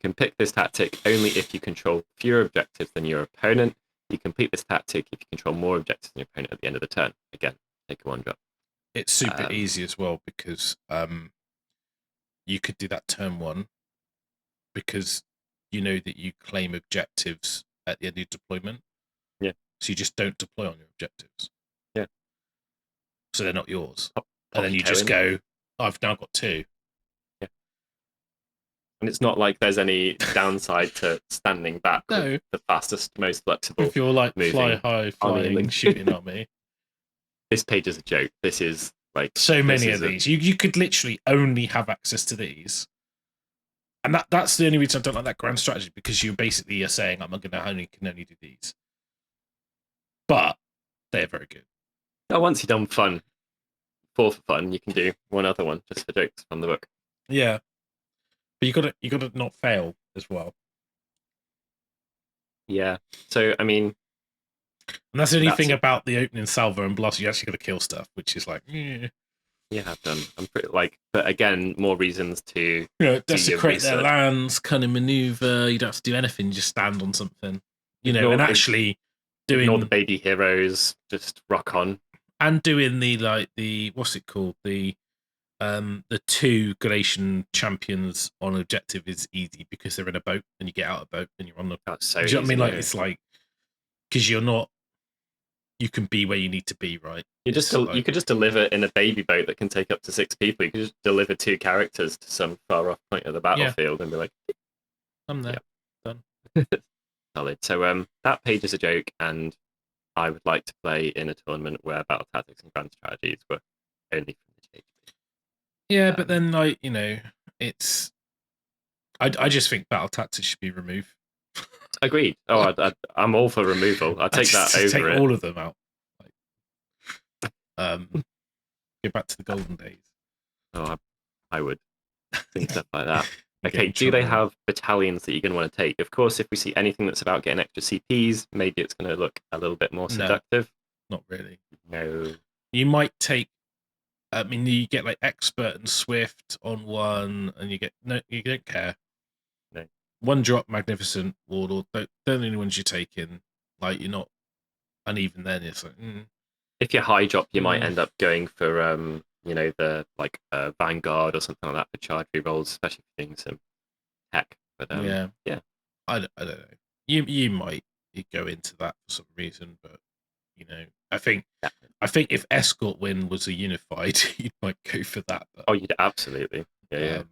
can pick this tactic only if you control fewer objectives than your opponent. You complete this tactic if you control more objectives than your opponent at the end of the turn. Again, take a 1-drop. It's super easy as well because you could do that turn 1 because you know that you claim objectives at the end of your deployment. Yeah. So you just don't deploy on your objectives. Yeah. So they're not yours. And then you just go, I've now got 2. Yeah. And it's not like there's any downside to standing back with the fastest, most flexible. If you're like fly high, flying, shooting army. This page is a joke. This is like so many of these. You could literally only have access to these. And that's the only reason I don't like that grand strategy, because you basically are saying I'm can only do these. But they're very good. Now, once you've done fun, for fun, you can do one other one just for jokes from the book. Yeah, but you gotta not fail as well. Yeah. So I mean, and that's the only thing about the opening salvo and blast. You actually got to kill stuff, which is like, Yeah, I've done. I'm pretty but again, more reasons to desecrate their lands, cunning maneuver. You don't have to do anything; you just stand on something, and actually doing all the baby heroes, just rock on, and doing the what's it called, the The two Galatian champions on objective is easy because they're in a boat and you get out of a boat and you're on the. That's so Do you know what I mean? easy, Like yeah. it's like because you're not. You can be where you need to be, right? You Like, could just deliver in a baby boat that can take up to 6 people. You could just deliver 2 characters to some far off point of the battlefield and be like, I'm there. yeah. Done. Solid. So that page is a joke, and I would like to play in a tournament where battle tactics and grand strategies were only from the GHB. Yeah, but then like it's. I just think battle tactics should be removed. Agreed. Oh, I'm all for removal. I'll take that over take it. all of them out. Go back to the golden days. Oh, I would think stuff like that. Okay, do they have battalions that you're going to want to take? Of course, if we see anything that's about getting extra CPs, maybe it's going to look a little bit more seductive. No, not really. No. You might take. I mean, you get like expert and swift on one, and you get no. You don't care. No. One drop, magnificent warlord. Don't the only ones you're taking. Like you're not. And even then, it's like. If you're high drop, you might end up going for the like Vanguard or something like that for charge rolls, especially for doing some tech. But yeah. I don't know. You might go into that for some reason, but I think if escort win was a unified, you might go for that. But, oh, you'd absolutely. Yeah.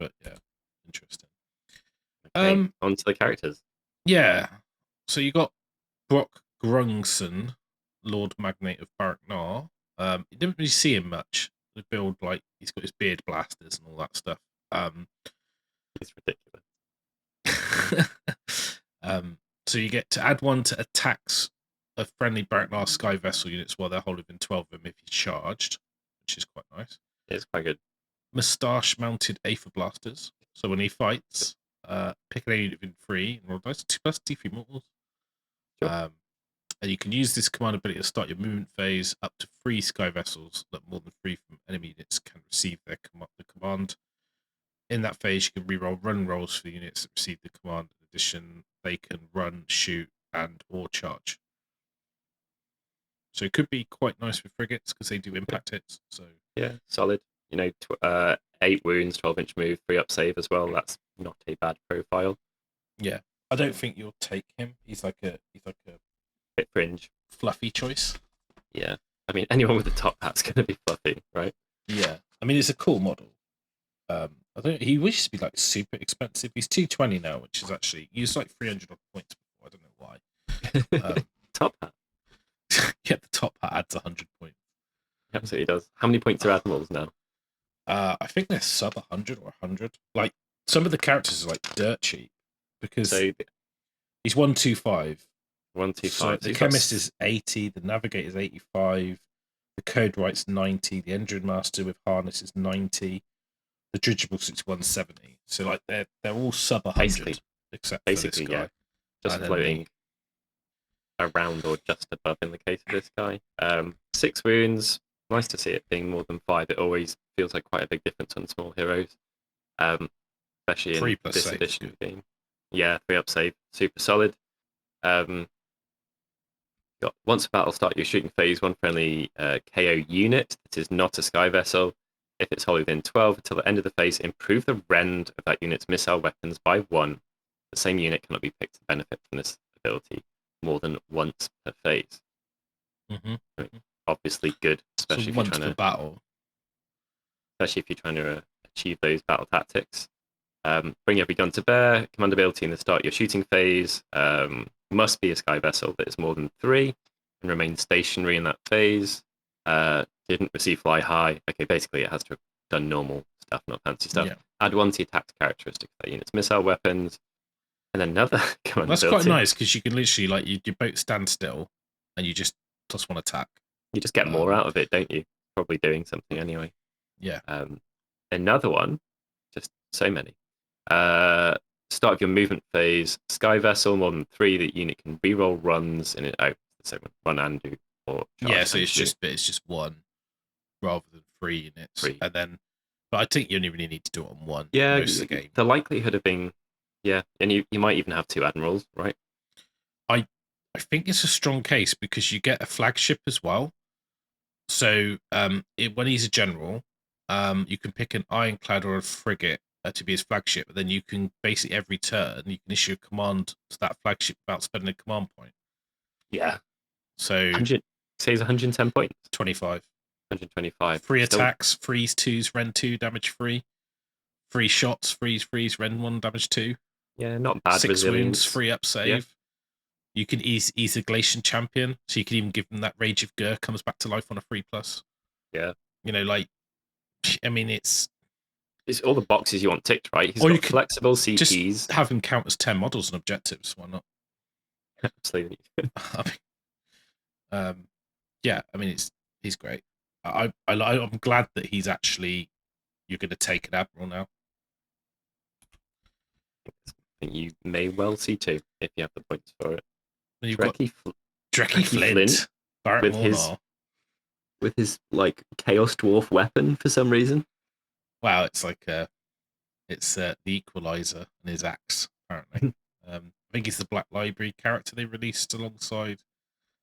But yeah, interesting. Okay, on to the characters. Yeah. So you got Brock Grungson, Lord Magnate of Baraknar. You didn't really see him much. The build, like he's got his beard blasters and all that stuff. It's ridiculous. So you get to add one to attacks of friendly Baraknar Sky Vessel units while they're holding 12 of them if he's charged, which is quite nice. It's quite good. Moustache mounted Aether blasters. So when he fights, pick an unit within 3 and roll dice 2+ D3 mortals. Sure. And you can use this command ability to start your movement phase. Up to 3 Sky Vessels that more than 3 from enemy units can receive the command. In that phase, you can reroll run rolls for the units that receive the command. In addition, they can run, shoot, and or charge. So it could be quite nice with frigates because they do impact hits. So yeah, solid. 8 wounds, 12-inch move, 3 up save as well. That's not a bad profile. Yeah, I don't think you'll take him. He's like a bit fringe, fluffy choice. Yeah, I mean anyone with a top hat's going to be fluffy, right? Yeah, I mean it's a cool model. I don't. He wishes to be like super expensive. He's 220 now, which is actually he was like 300 points before. I don't know why. Top hat. Yeah, the top hat adds 100 points. Absolutely does. How many points are admirals now? I think they're sub 100 or 100. Like some of the characters are like dirt cheap because he's 125. 125. So the chemist is 80. The navigator is 85. The code write's 90. The engine master with harness is 90. The dirigible is 170. So like they're all sub 100 except for this guy. Yeah. Just floating around or just above in the case of this guy. 6 wounds. Nice to see it being more than 5. It always feels like quite a big difference on small heroes, especially in this edition of the game. Yeah, 3 up save, super solid. Once a battle start your shooting phase, one friendly KO unit that is not a sky vessel. If it's held within 12 until the end of the phase, improve the rend of that unit's missile weapons by 1. The same unit cannot be picked to benefit from this ability more than once per phase. Mm-hmm. I mean, obviously good, especially if you're trying to battle. Especially if you're trying to achieve those battle tactics. Bring every gun to bear. Command ability in the start of your shooting phase. Must be a sky vessel that is more than 3 and remain stationary in that phase. Didn't receive fly high. Okay, basically it has to have done normal stuff, not fancy stuff. Yeah. Add 1 to attack characteristic of that unit's missile weapons. And another command That's ability. quite nice because you can literally your boat stand still and you just plus 1 attack. You just get more out of it, don't you? Probably doing something anyway. Yeah. Another one, just so many. Start of your movement phase, sky vessel, more than 3, that unit can reroll runs in it. Oh, the second one, run and do. Or yeah, so it's just 1 rather than 3 units. 3. And then, but I think you only really need to do it on 1 yeah, most of the game. The likelihood of being, yeah, and you might even have 2 admirals, right? I think it's a strong case because you get a flagship as well. So when he's a general, You can pick an ironclad or a frigate to be his flagship, but then you can basically every turn you can issue a command to that flagship without spending a command point. Yeah. So 100, says 110 points. 25. 125. Free attacks, freeze 2s, rend 2, damage 3. Free shots, freeze, rend 1, damage 2. Yeah, not bad. 6 resilience. wounds, free up save. Yeah. You can ease the Glacian champion, so you can even give them that Rage of Gur comes back to life on a 3+. Yeah. You know, like, I mean, it's all the boxes you want ticked, right? He's got flexible CPs. Just have him count as 10 models and objectives. Why not? Absolutely. Yeah, I mean, he's great. I'm glad that he's actually, you're going to take an Admiral now. I think you may well see two if you have the points for it. Drecky Flint with his like Chaos Dwarf weapon for some reason. Wow, it's like it's the Equalizer and his axe, apparently. I think he's the Black Library character they released alongside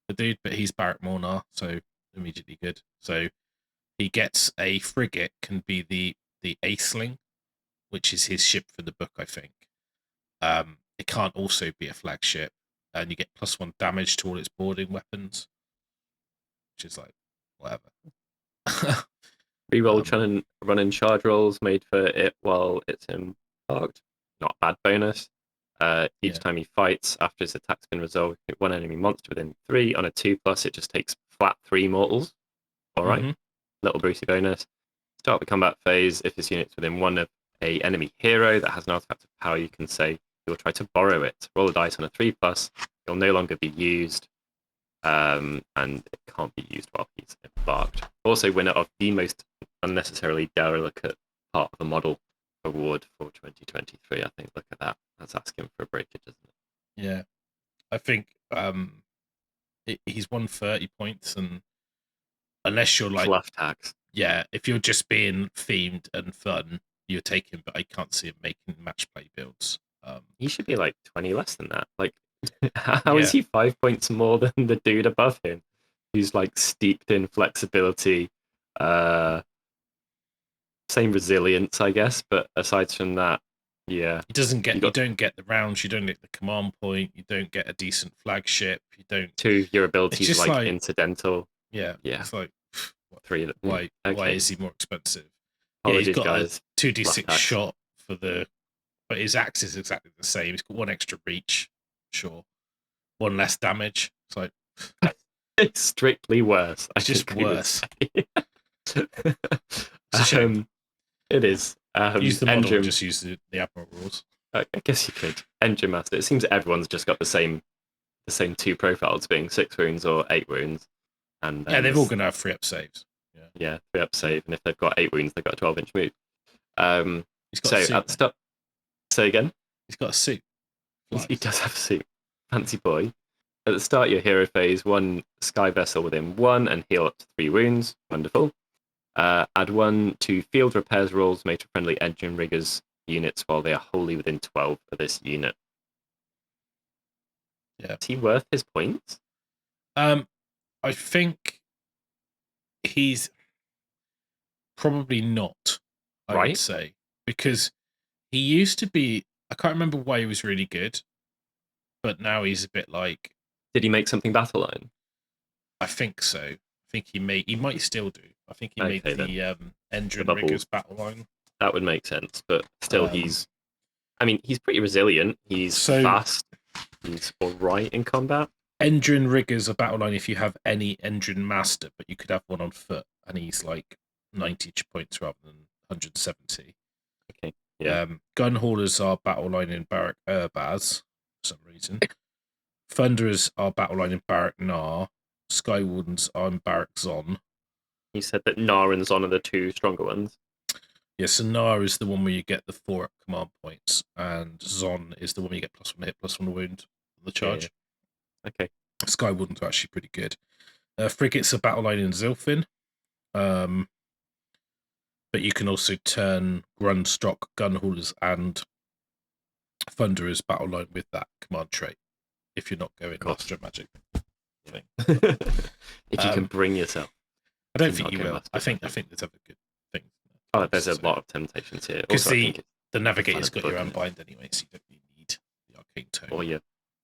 the dude, but he's Barrack Mornar, so immediately good. So he gets a frigate, can be the Aceling, which is his ship for the book, I think. It can't also be a flagship, and you get +1 damage to all its boarding weapons, which is like whatever. Reroll running charge rolls made for it while it's embarked. Not a bad bonus. Each time he fights, after his attack's been resolved, hit one enemy monster within 3 on a 2+, it just takes flat 3 mortals. Alright. Little Brucey bonus. Start the combat phase. If this unit's within 1 of a enemy hero that has an artifact of power, you can say you'll try to borrow it. Roll a dice on a 3+. It'll no longer be used. And it can't be used while he's embarked. Also, winner of the most unnecessarily derelict part of the model award for 2023. I think. Look at that. That's asking for a breakage, isn't it? Yeah, I think he's won 30 points, and unless you're like fluff tax, yeah, if you're just being themed and fun, you're taking. But I can't see him making match play builds. He should be like 20 less than that. Like, how is he 5 points more than the dude above him, who's like steeped in flexibility, same resilience, I guess. But aside from that, yeah, he doesn't get. You don't get the rounds. You don't get the command point. You don't get a decent flagship. You don't. 2, your abilities just like incidental. Yeah. It's like what, 3. Why is he more expensive? Apologies, he's got guys. a 2d6 shot for the. But his axe is exactly the same. He's got 1 extra reach, sure. 1 less damage. It's like it's strictly worse. It's just worse. It is. Use the model, just use the Admiral rules. I guess you could. Engine Master. It seems everyone's just got the same 2 profiles, being 6 wounds or 8 wounds. And yeah, they've all going to have 3-up saves. Yeah, 3-up save, and if they've got 8 wounds, they've got a 12-inch move. He's got a suit, at the start. Say again. He's got a suit. He does have a suit. Fancy boy. At the start of your hero phase, 1 sky vessel within 1 and heal up to 3 wounds. Wonderful. Add 1 to field repairs rolls made for friendly engine riggers units while they are wholly within 12 of this unit. Yeah. Is he worth his points? I think he's probably not, I would say. Because he used to be, I can't remember why he was really good, but now he's a bit like... Did he make something Battleline? I think so. I think he might still do. I think he made the engine riggers Battleline. That would make sense, but still he's pretty resilient. He's fast. He's alright in combat. Engine riggers are Battleline if you have any engine master, but you could have 1 on foot, and he's like 90 points rather than 170. Okay. Yeah. Gun haulers are Battleline in Barrack Urbaz for some reason. Thunderers are Battleline in Barrack Nar. Sky Wardens are in Barrack Zon. You said that Nar and Zon are the 2 stronger ones. Yeah, so Nar is the one where you get the 4-up command points, and Zon is the one where you get +1 hit, +1 wound on the charge. Yeah. Okay. Sky Wardens are actually pretty good. Frigates are Battleline in Zilfin. But you can also turn grundstok, gun haulers, and thunderers Battleline with that command trait if you're not going Master Magic thing. If you can bring yourself. I don't think you will. I think there's other good things. Oh, there's a So, lot of temptations here. because Also, I think it's the fun navigator's of got book, your isn't it? unbind anyway, so you don't really need the arcane tome.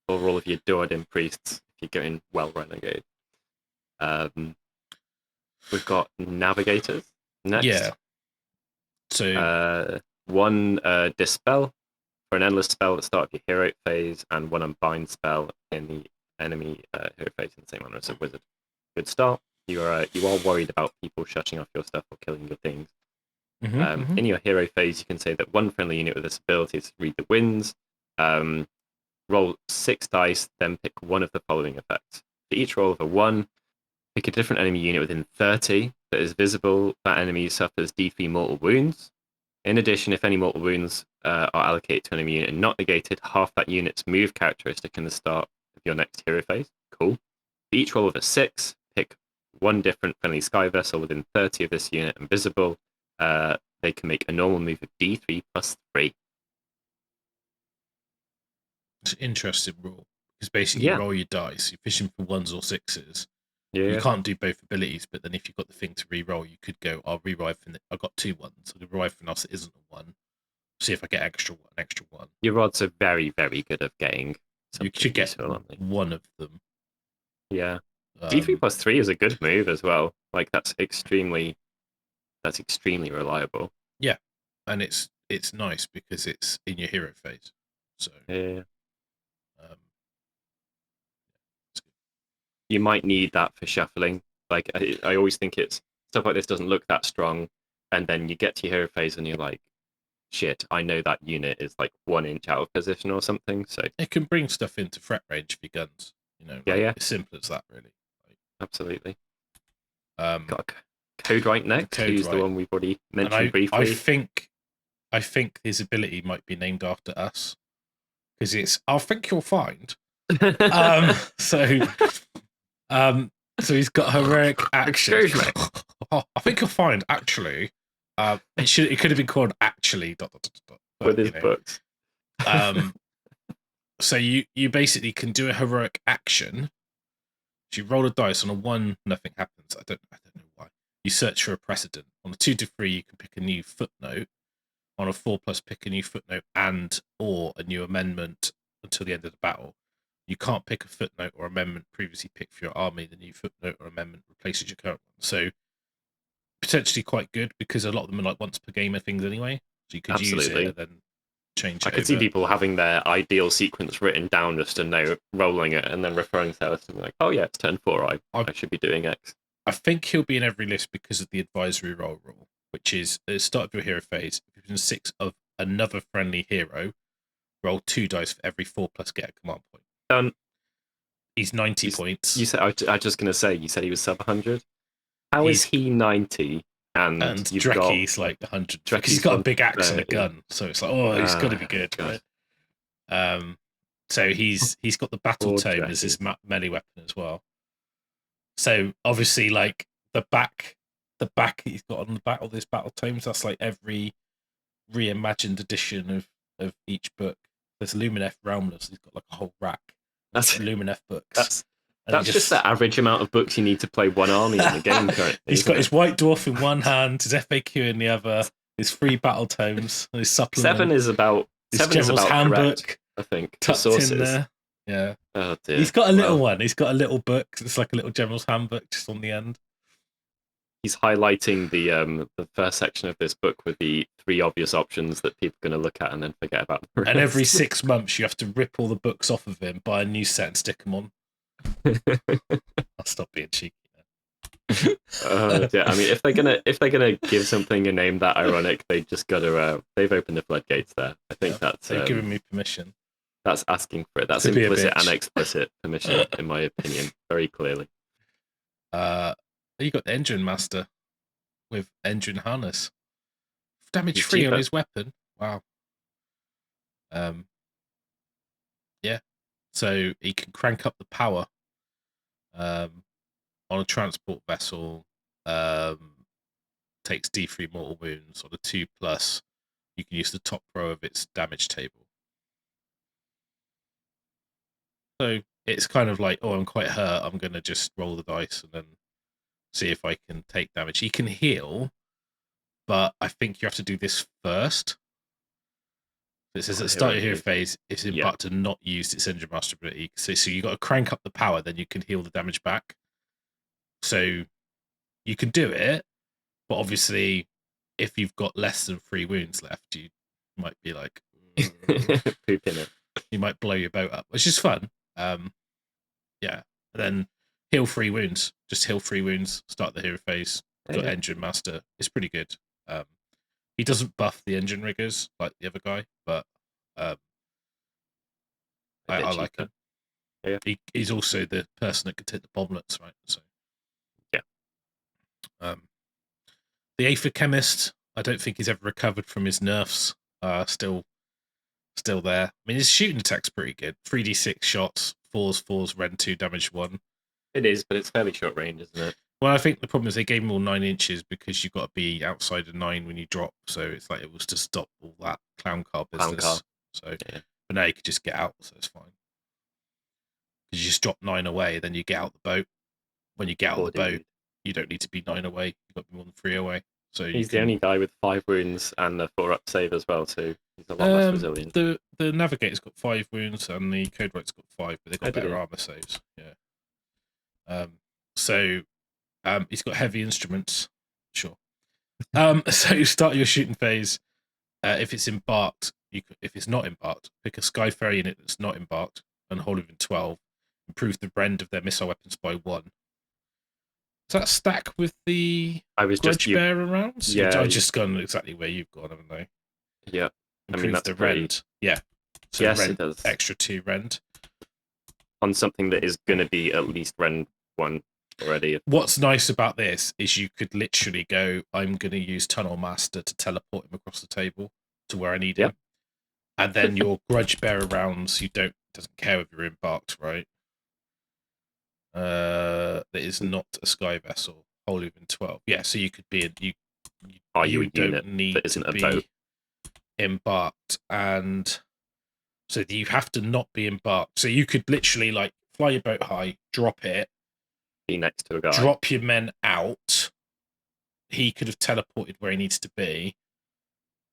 Or all of your Duodin priests if you're going well renegade. We've got navigators next. Yeah. So one dispel for an endless spell at the start of your hero phase, and one unbind spell in the enemy hero phase in the same manner as a wizard. Good start. You are worried about people shutting off your stuff or killing your things. In your hero phase, you can say that one friendly unit with this ability is to read the winds. Roll 6 dice, then pick one of the following effects. For each roll of a 1, pick a different enemy unit within 30 that is visible. That enemy suffers D3 mortal wounds. In addition, if any mortal wounds are allocated to an enemy unit and not negated, half that unit's move characteristic in the start of your next hero phase. Cool. For each roll of a 6, pick one different friendly sky vessel within 30 of this unit and visible. They can make a normal move of D3 plus 3. it's an interesting rule. Because basically you roll your dice, you're fishing for 1s or 6s. You can't do both abilities, but then if you've got the thing to re-roll, you could go, I'll re-roll from I've got 2 1s. I'll re-roll from else that isn't a 1. See if I get an extra 1. Your rods are very, very good at getting You should get one of them. Yeah. D3 plus 3 is a good move as well. Like that's extremely reliable. Yeah. And it's nice because it's in your hero phase. So yeah. You might need that for shuffling. Like I always think it's stuff like this doesn't look that strong, and then you get to your hero phase and you're like, shit, I know that unit is like 1 inch out of position or something. So it can bring stuff into threat range for your guns. You know, as simple as that, really. Absolutely. Got a code right next. Who's the one we've already mentioned briefly? I think his ability might be named after us because it's. I think you'll find. So he's got heroic action. Excuse me. I think you'll find actually. It could have been called actually. With his books. So you basically can do a heroic action. So you roll a dice on a 1, nothing happens. I don't know why. You search for a precedent. On a 2 to 3, you can pick a new footnote. On a 4+, pick a new footnote or a new amendment until the end of the battle. You can't pick a footnote or amendment previously picked for your army. The new footnote or amendment replaces your current one. So potentially quite good because a lot of them are like once per game and things anyway. So you could use it and then change it. I could see people having their ideal sequence written down just to know, rolling it and then referring to us and be like, oh yeah, it's turn 4. I should be doing X. I think he'll be in every list because of the advisory roll rule, which is at the start of your hero phase, if you're in 6 of another friendly hero, roll 2 dice for every 4+, get a command point. Done. He's 90 points. You said I was just going to say, you said he was sub 100. How is he 90? And Drecky's like 100. He's got a big axe and a gun, so it's like, he's got to be good, right? So he's got the battle tome as his melee weapon as well. So obviously, like the back he's got on the back of this battle tomes, that's like every reimagined edition of each book. There's Lumineth Realmless. He's got like a whole rack. That's Lumineth books. That's just the average amount of books you need to play one army in the game currently. He's got his White Dwarf in one hand, his FAQ in the other, his 3 battle tomes, his supplement. 7 is about handbook, correct, I think. Tucked in there. Yeah. Oh dear. He's got a little one. He's got a little book. It's like a little general's handbook just on the end. He's highlighting the first section of this book with the 3 obvious options that people are going to look at and then forget about. And every 6 months, you have to rip all the books off of him, buy a new set, and stick them on. I'll stop being cheeky now. Yeah, I mean, if they're gonna give something a name that ironic, they just gotta they've opened the floodgates there. I think they've given me permission. That's asking for it. That's implicit and explicit permission, in my opinion, very clearly. You got the Engine Master with Engine Harness, damage free on his weapon. Wow. Yeah. So he can crank up the power on a transport vessel. Takes D3 mortal wounds. On a 2+, you can use the top row of its damage table. So it's kind of like, I'm quite hurt. I'm going to just roll the dice and then see if I can take damage. He can heal but I think you have to do this first. It says at the start of your hero phase, it's embarked to not use its engine master ability. So you got to crank up the power, then you can heal the damage back. So you can do it, but obviously, if you've got less than 3 wounds left, you might be like, poop in it. You might blow your boat up, which is fun. Yeah. And then heal 3 wounds. Just heal 3 wounds. Start the hero phase. Got engine master. It's pretty good. He doesn't buff the engine riggers like the other guy, but I like him. Yeah. He's also the person that can take the bomblets, right? So yeah. The Aether Chemist, I don't think he's ever recovered from his nerfs. Still there. I mean, his shooting attack's pretty good. 3d6 shots, 4s, Ren 2, damage 1. It is, but it's fairly short range, isn't it? Well, I think the problem is they gave him all 9 inches because you've got to be outside of 9 when you drop. So it's like it was to stop all that clown car business. So, but now you could just get out, so it's fine. Because you just drop 9 away, then you get out the boat. When you get out the boat, you don't need to be 9 away. You've got to be more than 3 away. So he's the only guy with 5 wounds and the 4-up save as well, so he's a lot less resilient. The Navigator's got 5 wounds and the Code White's got 5, but they've got better armor saves. Yeah. So he's got heavy instruments. Sure. So start your shooting phase. If it's embarked, if it's not embarked, pick a Sky Ferry unit that's not embarked and hold it in 12. Improve the rend of their missile weapons by 1. Does that stack with the Grudge Bearer rounds? Yeah. I've just gone exactly where you've gone, haven't I? Yeah. Improve the rend. Yeah. So yes, rend, it does. Extra 2 rend. On something that is going to be at least rend 1 already. What's nice about this is you could literally go, I'm going to use Tunnel Master to teleport him across the table to where I need him. And then your Grudge Bearer rounds, doesn't care if you're embarked, right? That is not a sky vessel. Whole even 12. Yeah, so you could be you don't need to be embarked, and so you have to not be embarked. So you could literally like fly your boat high, drop it, be next to a guy, drop your men out. He could have teleported where he needs to be,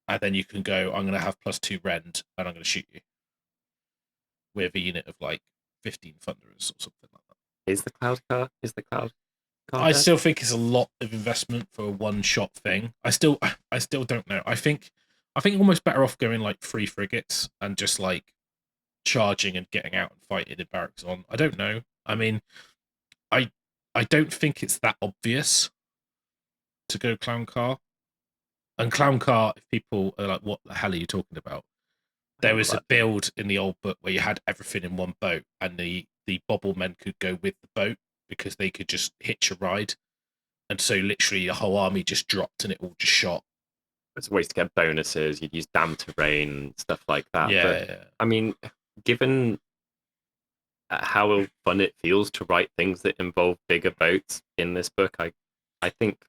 and then you can go, I'm going to have +2 rend, and I'm going to shoot you with a unit of like 15 Thunderers or something like that. Is the cloud car? I still think it's a lot of investment for a one-shot thing. I still don't know. I think almost better off going like 3 frigates and just like charging and getting out and fighting in barracks on. I don't know. I mean, I don't think it's that obvious to go clown car. And clown car, if people are like, what the hell are you talking about? There was a build in the old book where you had everything in one boat, and the bobble men could go with the boat because they could just hitch a ride. And so literally the whole army just dropped and it all just shot. It's ways to get bonuses. You'd use damn terrain, stuff like that. Yeah, but, I mean, given how fun it feels to write things that involve bigger boats in this book, I think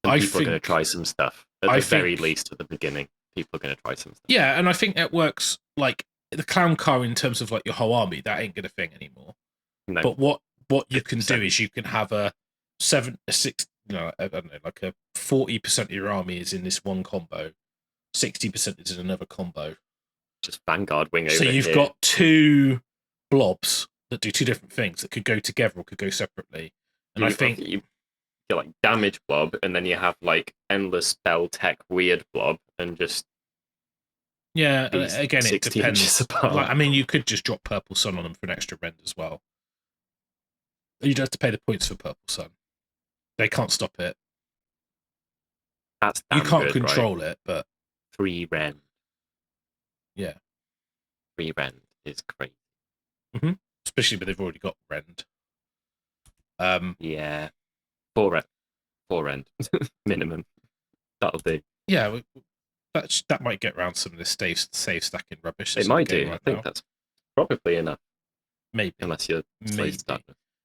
people are going to try some stuff. At the very least, at the beginning, people are going to try some stuff. Yeah, and I think that works. Like the clown car in terms of like your whole army, that ain't gonna thing anymore. No. But what you can do is you can have a 6, I don't know, like a 40% of your army is in this one combo, 60% is in another combo. Just Vanguard wing over. So you've got 2 blobs that do 2 different things that could go together or could go separately. And I think you get like damage blob, and then you have like endless spell tech weird blob, and just again it depends. Like, I mean, you could just drop Purple Sun on them for an extra rend as well. You'd have to pay the points for Purple Sun. They can't stop it. That's you can't good, control right? it, but 3 rend. Yeah, 3 rend is great. Mm-hmm. Especially when they've already got rend. Yeah, 4 rend minimum. That'll do. Yeah, that might get around some of the save stacking rubbish. It might do. I think that's probably enough. Maybe. Unless you're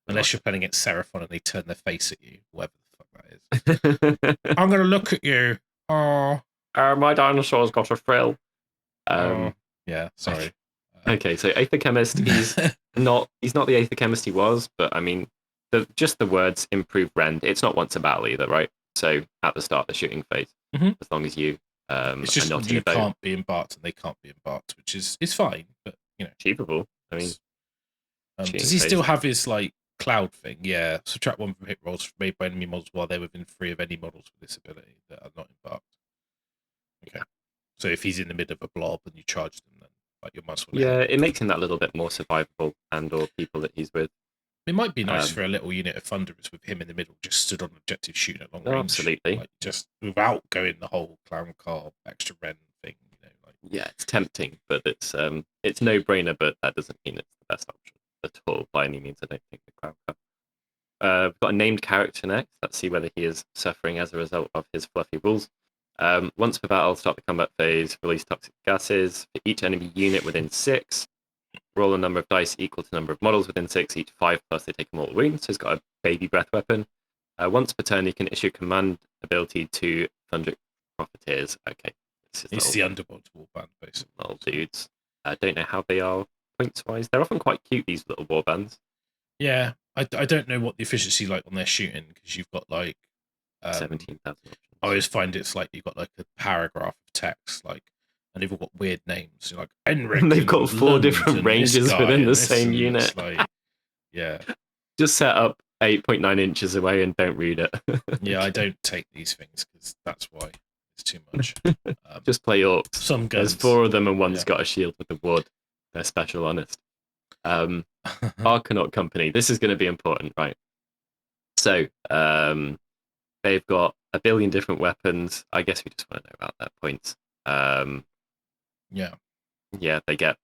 Unless you're playing against Seraphon and they turn their face at you, whatever the fuck that is. I'm going to look at you. Oh. My dinosaur's got a frill. Yeah, sorry. Okay, so Aether Chemist, he's not the Aether Chemist he was, but I mean, just the words improve rend. It's not once a battle either, right? So at the start of the shooting phase, as long as you it's just are not you in a boat. can't be embarked and they can't be embarked, which is fine, but Achievable. I mean, does he still have his like cloud thing? Yeah, subtract 1 from hit rolls made by enemy models while they're within 3 of any models with this ability that are not embarked. Okay, so if he's in the middle of a blob and you charge them, then like your muscle. Yeah, it makes him that little bit more survivable, and/or people that he's with. It might be nice for a little unit of Thunderers with him in the middle, just stood on objective shooting at long range. Absolutely. Like, just without going the whole clown car extra Ren thing. Yeah, it's tempting, but it's no-brainer, but that doesn't mean it's the best option at all, by any means, I don't think, the clown car. We've got a named character next. Let's see whether he is suffering as a result of his fluffy rules. Once per battle, start the combat phase, release toxic gases. For each enemy unit within 6, roll a number of dice equal to the number of models within 6, each 5 plus they take a mortal wound. So he's got a baby breath weapon. Once per turn, he can issue command ability to Thunder Profiteers. Okay. It's the Underworld warband, basically. Little dudes. I don't know how they are points-wise. They're often quite cute, these little warbands. Yeah, I don't know what the efficiency like on their shooting, because you've got like 17,000 options. I always find it's like you've got like a paragraph of text, like, and they've all got weird names. You're like Enric. And they've got 4 different ranges within the same unit. Like, yeah. Just set up 8.9 inches away and don't read it. Yeah, I don't take these things because that's why it's too much. Just play orcs. Some guns. There's 4 of them and one's got a shield with a wood. They're special, honest. Arcanaut Company. This is going to be important, right? So, they've got a billion different weapons. I guess we just want to know about their points. Yeah, they get.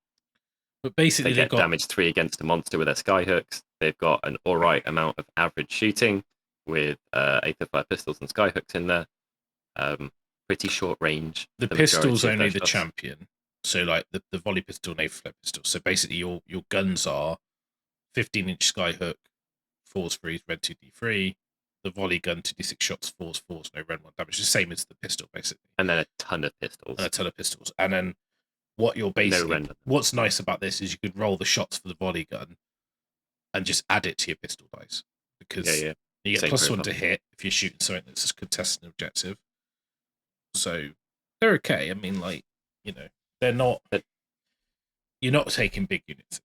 But basically, they get damage 3 against a monster with their skyhooks. They've got an alright amount of average shooting with 8 of 5 pistols and skyhooks in there. Pretty short range. The pistol's only the champion. So like the volley pistol, naval flare pistol. So basically, your guns are 15-inch skyhook, 4's freeze, red 2d3. The volley gun 2d6 shots, 4's, no red 1 damage. The same as the pistol, basically. And then a ton of pistols. And then what you're basically what's nice about this is you could roll the shots for the volley gun and just add it to your pistol dice, because you get +1 to hit if you're shooting something that's just contesting an objective. So they're okay. I mean, like, they're not. You're not taking big units.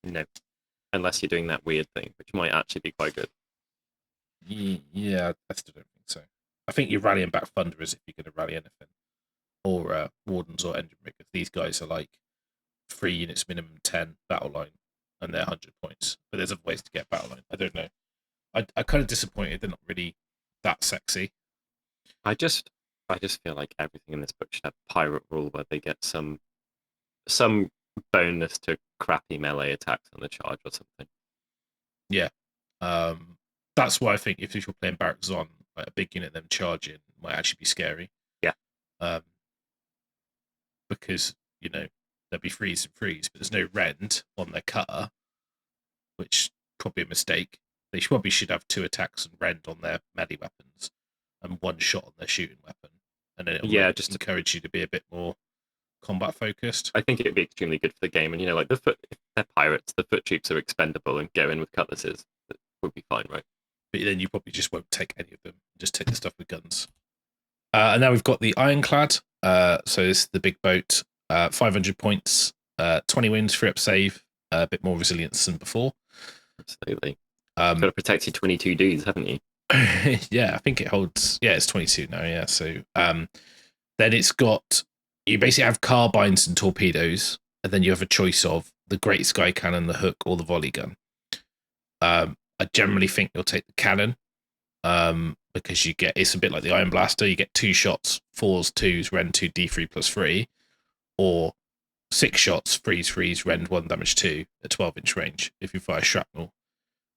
No, unless you're doing that weird thing, which might actually be quite good. Yeah, I still don't think so. I think you're rallying back Thunderers if you're going to rally anything, or Wardens or Engine Riggers. These guys are like 3 units minimum, 10 Battleline, and they're 100 points. But there's other ways to get Battleline. I don't know. I kind of disappointed. They're not really that sexy. I just feel like everything in this book should have a pirate rule where they get some bonus to crappy melee attacks on the charge or something. Yeah. That's why I think if you're playing Barracks on, like a big unit, them charging might actually be scary. Yeah. Because, there'll be freeze, but there's no rend on their cutter, which probably a mistake. They probably should have 2 attacks and rend on their melee weapons and 1 shot on their shooting weapon. And then it'll just encourage you to be a bit more combat focused. I think it would be extremely good for the game. And, like if they're pirates, the foot troops are expendable and go in with cutlasses. That would be fine, right? But then you probably just won't take any of them. Just take the stuff with guns. And now we've got the Ironclad. So this is the big boat. 500 points, 20 wins, 3 up save, a bit more resilience than before. Absolutely. You've got to protect your 22 dudes, haven't you? Yeah, I think it holds. Yeah, it's 22 now. Yeah, so then it's got, you basically have carbines and torpedoes, and then you have a choice of the Great Sky Cannon, the Hook, or the volley gun. I generally think you'll take the cannon, because it's a bit like the Iron Blaster. You get 2 shots, 4s, 2s, rend 2, d3 +3, or 6 shots, freeze, rend 1, damage 2 at 12-inch range if you fire shrapnel.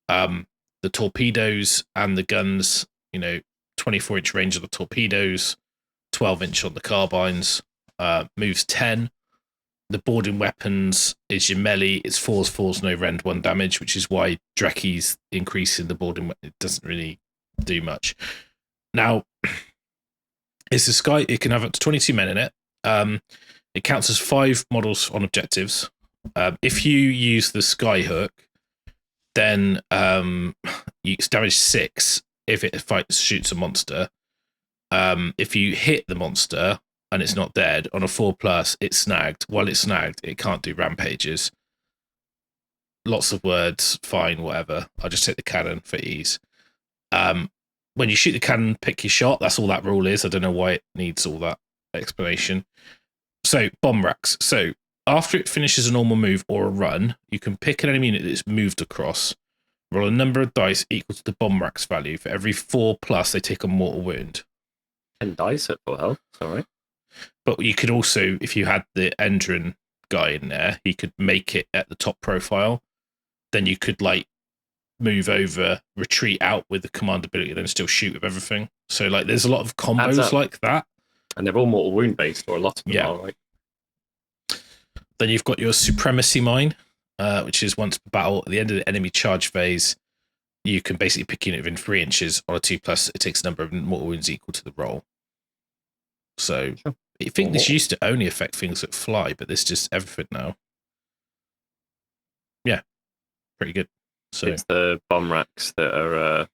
The torpedoes and the guns, 24-inch range of the torpedoes, 12-inch on the carbines, moves 10. The boarding weapons is your melee. It's 4s, no rend, 1 damage, which is why Dreki's increase in the boarding it doesn't really do much. Now, it's a sky. It can have up to 22 men in it. It counts as 5 models on objectives. If you use the Skyhook, then you damage 6, if it shoots a monster, if you hit the monster and it's not dead, on a 4+, it's snagged. While it's snagged, it can't do rampages. Lots of words, fine, whatever. I'll just take the cannon for ease. When you shoot the cannon, pick your shot. That's all that rule is. I don't know why it needs all that explanation. So, bomb racks. So, after it finishes a normal move or a run, you can pick an enemy unit that's moved across, roll a number of dice equal to the bomb rack's value. For every 4+, they take a mortal wound. 10 dice at full health. All right. But you could also, if you had the Endrin guy in there, he could make it at the top profile. Then you could, like, move over, retreat out with the command ability, and then still shoot with everything. So, like, there's a lot of combos like that. And they're all mortal wound based, or a lot of them are, right? Then you've got your Supremacy Mine, which is once per battle, at the end of the enemy charge phase, you can basically pick a unit within 3 inches on a 2+. It takes a number of mortal wounds equal to the roll. So, I think this used to only affect things that fly, but this just everything now. Yeah, pretty good. So it's the bomb racks that are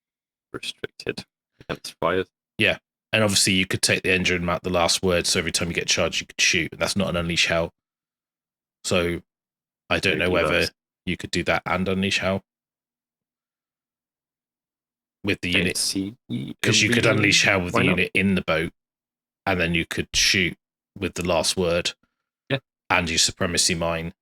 restricted against flyers. Yeah, and obviously you could take the engine map, the last word, so every time you get charged, you could shoot, and that's not an Unleash Hell. So I don't know whether you could do that and Unleash Hell with the unit, because you could Unleash Hell with the unit in the boat, and then you could shoot with the last word, and your Supremacy Mine.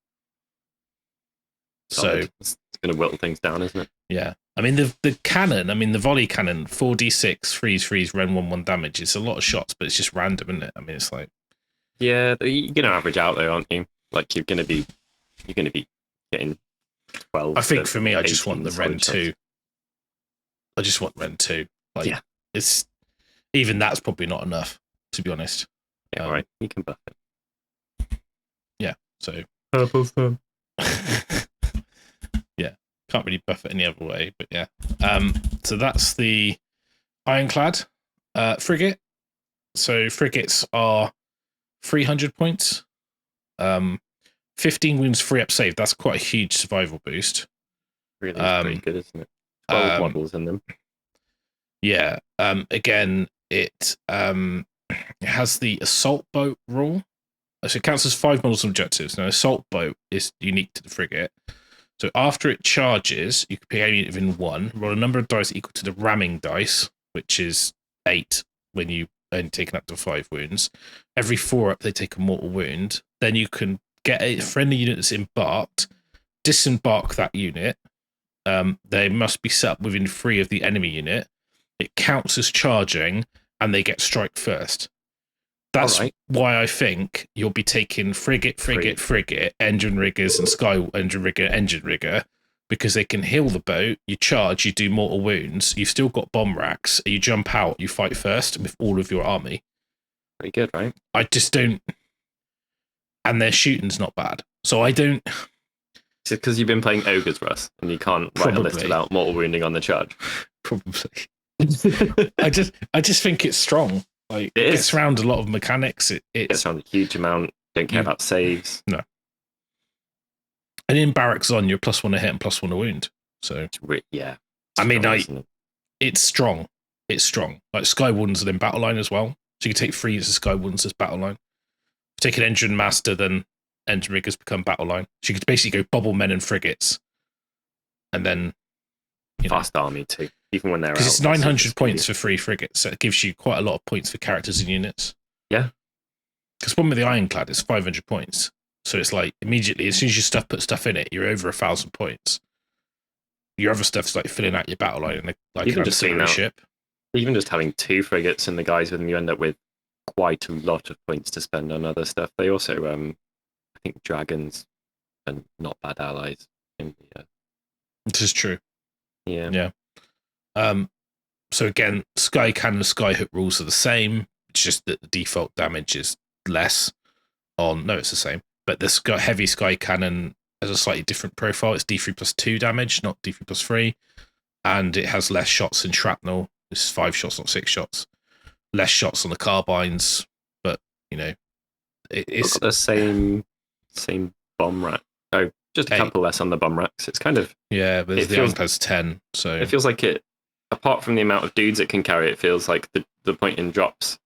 So it's going to whittle things down, isn't it? Yeah. I mean, the cannon, the volley cannon, 4d6, freeze, rend 1/1 damage. It's a lot of shots, but it's just random, isn't it? I mean, it's like... Yeah, you're going to average out, though, aren't you? Like, you're going to be getting 12. I think for me, I just want the rend 2. I just want rend 2. Like, it's... Even that's probably not enough, to be honest. Yeah, right. You can buff it. Yeah, so... Purple thumb. Yeah, can't really buff it any other way, but yeah. So that's the Ironclad frigate. So frigates are 300 points. 15 wounds, 3 up save. That's quite a huge survival boost. Really pretty good, isn't it? 12 models in them. Yeah. Again, it has the assault boat rule. So it counts as 5 models and objectives. Now, assault boat is unique to the frigate. So after it charges, you can pick any unit within 1, roll a number of dice equal to the ramming dice, which is 8 when you only taken up to 5 wounds. Every 4 up, they take a mortal wound. Then you can get a friendly unit that's embarked, disembark that unit. They must be set up within 3 of the enemy unit. It counts as charging, and they get strike first. That's why I think you'll be taking frigate, engine riggers, and sky engine rigger, because they can heal the boat. You charge, you do mortal wounds. You've still got bomb racks. You jump out, you fight first with all of your army. Pretty good, right? I just don't. And their shooting's not bad. So I don't. It's because you've been playing ogres, Russ, and you can't write a list without mortal wounding on the charge. Probably. I just think it's strong. Like, it gets around a lot of mechanics. It gets around a huge amount. Don't care about saves. No. And in Barracks on, you're +1 to hit and +1 to wound. So yeah. It's strong. It's strong. Like Sky Wardens and in Battleline as well. So you can take 3 as Sky Wardens as Battleline. Take an Engine Master, then Engine Riggers become Battleline. So you could basically go bubble men and frigates. And then fast army too. Even when they're out. Because it's 900 points for 3 frigates, so it gives you quite a lot of points for characters and units. Yeah. Because one with the Ironclad is 500 points. So it's like, immediately, as soon as you put stuff in it, you're over 1,000 points. Your other stuff's like filling out your battle line, like even an just ancillary ship. Even just having 2 frigates and the guys with them, you end up with quite a lot of points to spend on other stuff. They also, I think dragons are not bad allies. This is true. Yeah. Yeah. So again, Sky Cannon and Sky Hook rules are the same. It's just that the default damage is less on... No, it's the same. But the Heavy Sky Cannon has a slightly different profile. It's D3+2 damage, not D3+3. And it has less shots in shrapnel. It's 5 shots, not 6 shots. Less shots on the carbines. But, it's... got the same bomb rack. Oh, just a couple less on the bomb racks. It's kind of... Yeah, but the Ironclad's 10, so... It feels like it apart from the amount of dudes it can carry, it feels like the point in drops.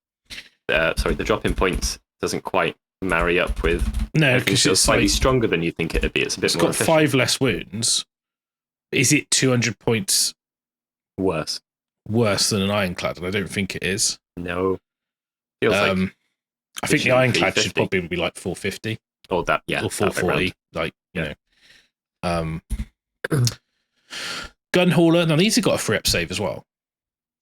The drop in points doesn't quite marry up with. No, because it's slightly stronger than you think it'd be. It's a bit more. It's got 5 less wounds. Is it 200 points worse than an ironclad? And I don't think it is. No. Feels like I think the ironclad should probably be like 450. Or that, yeah. Or 440. Like, you know. Gun hauler. Now these have got a 3-up save as well.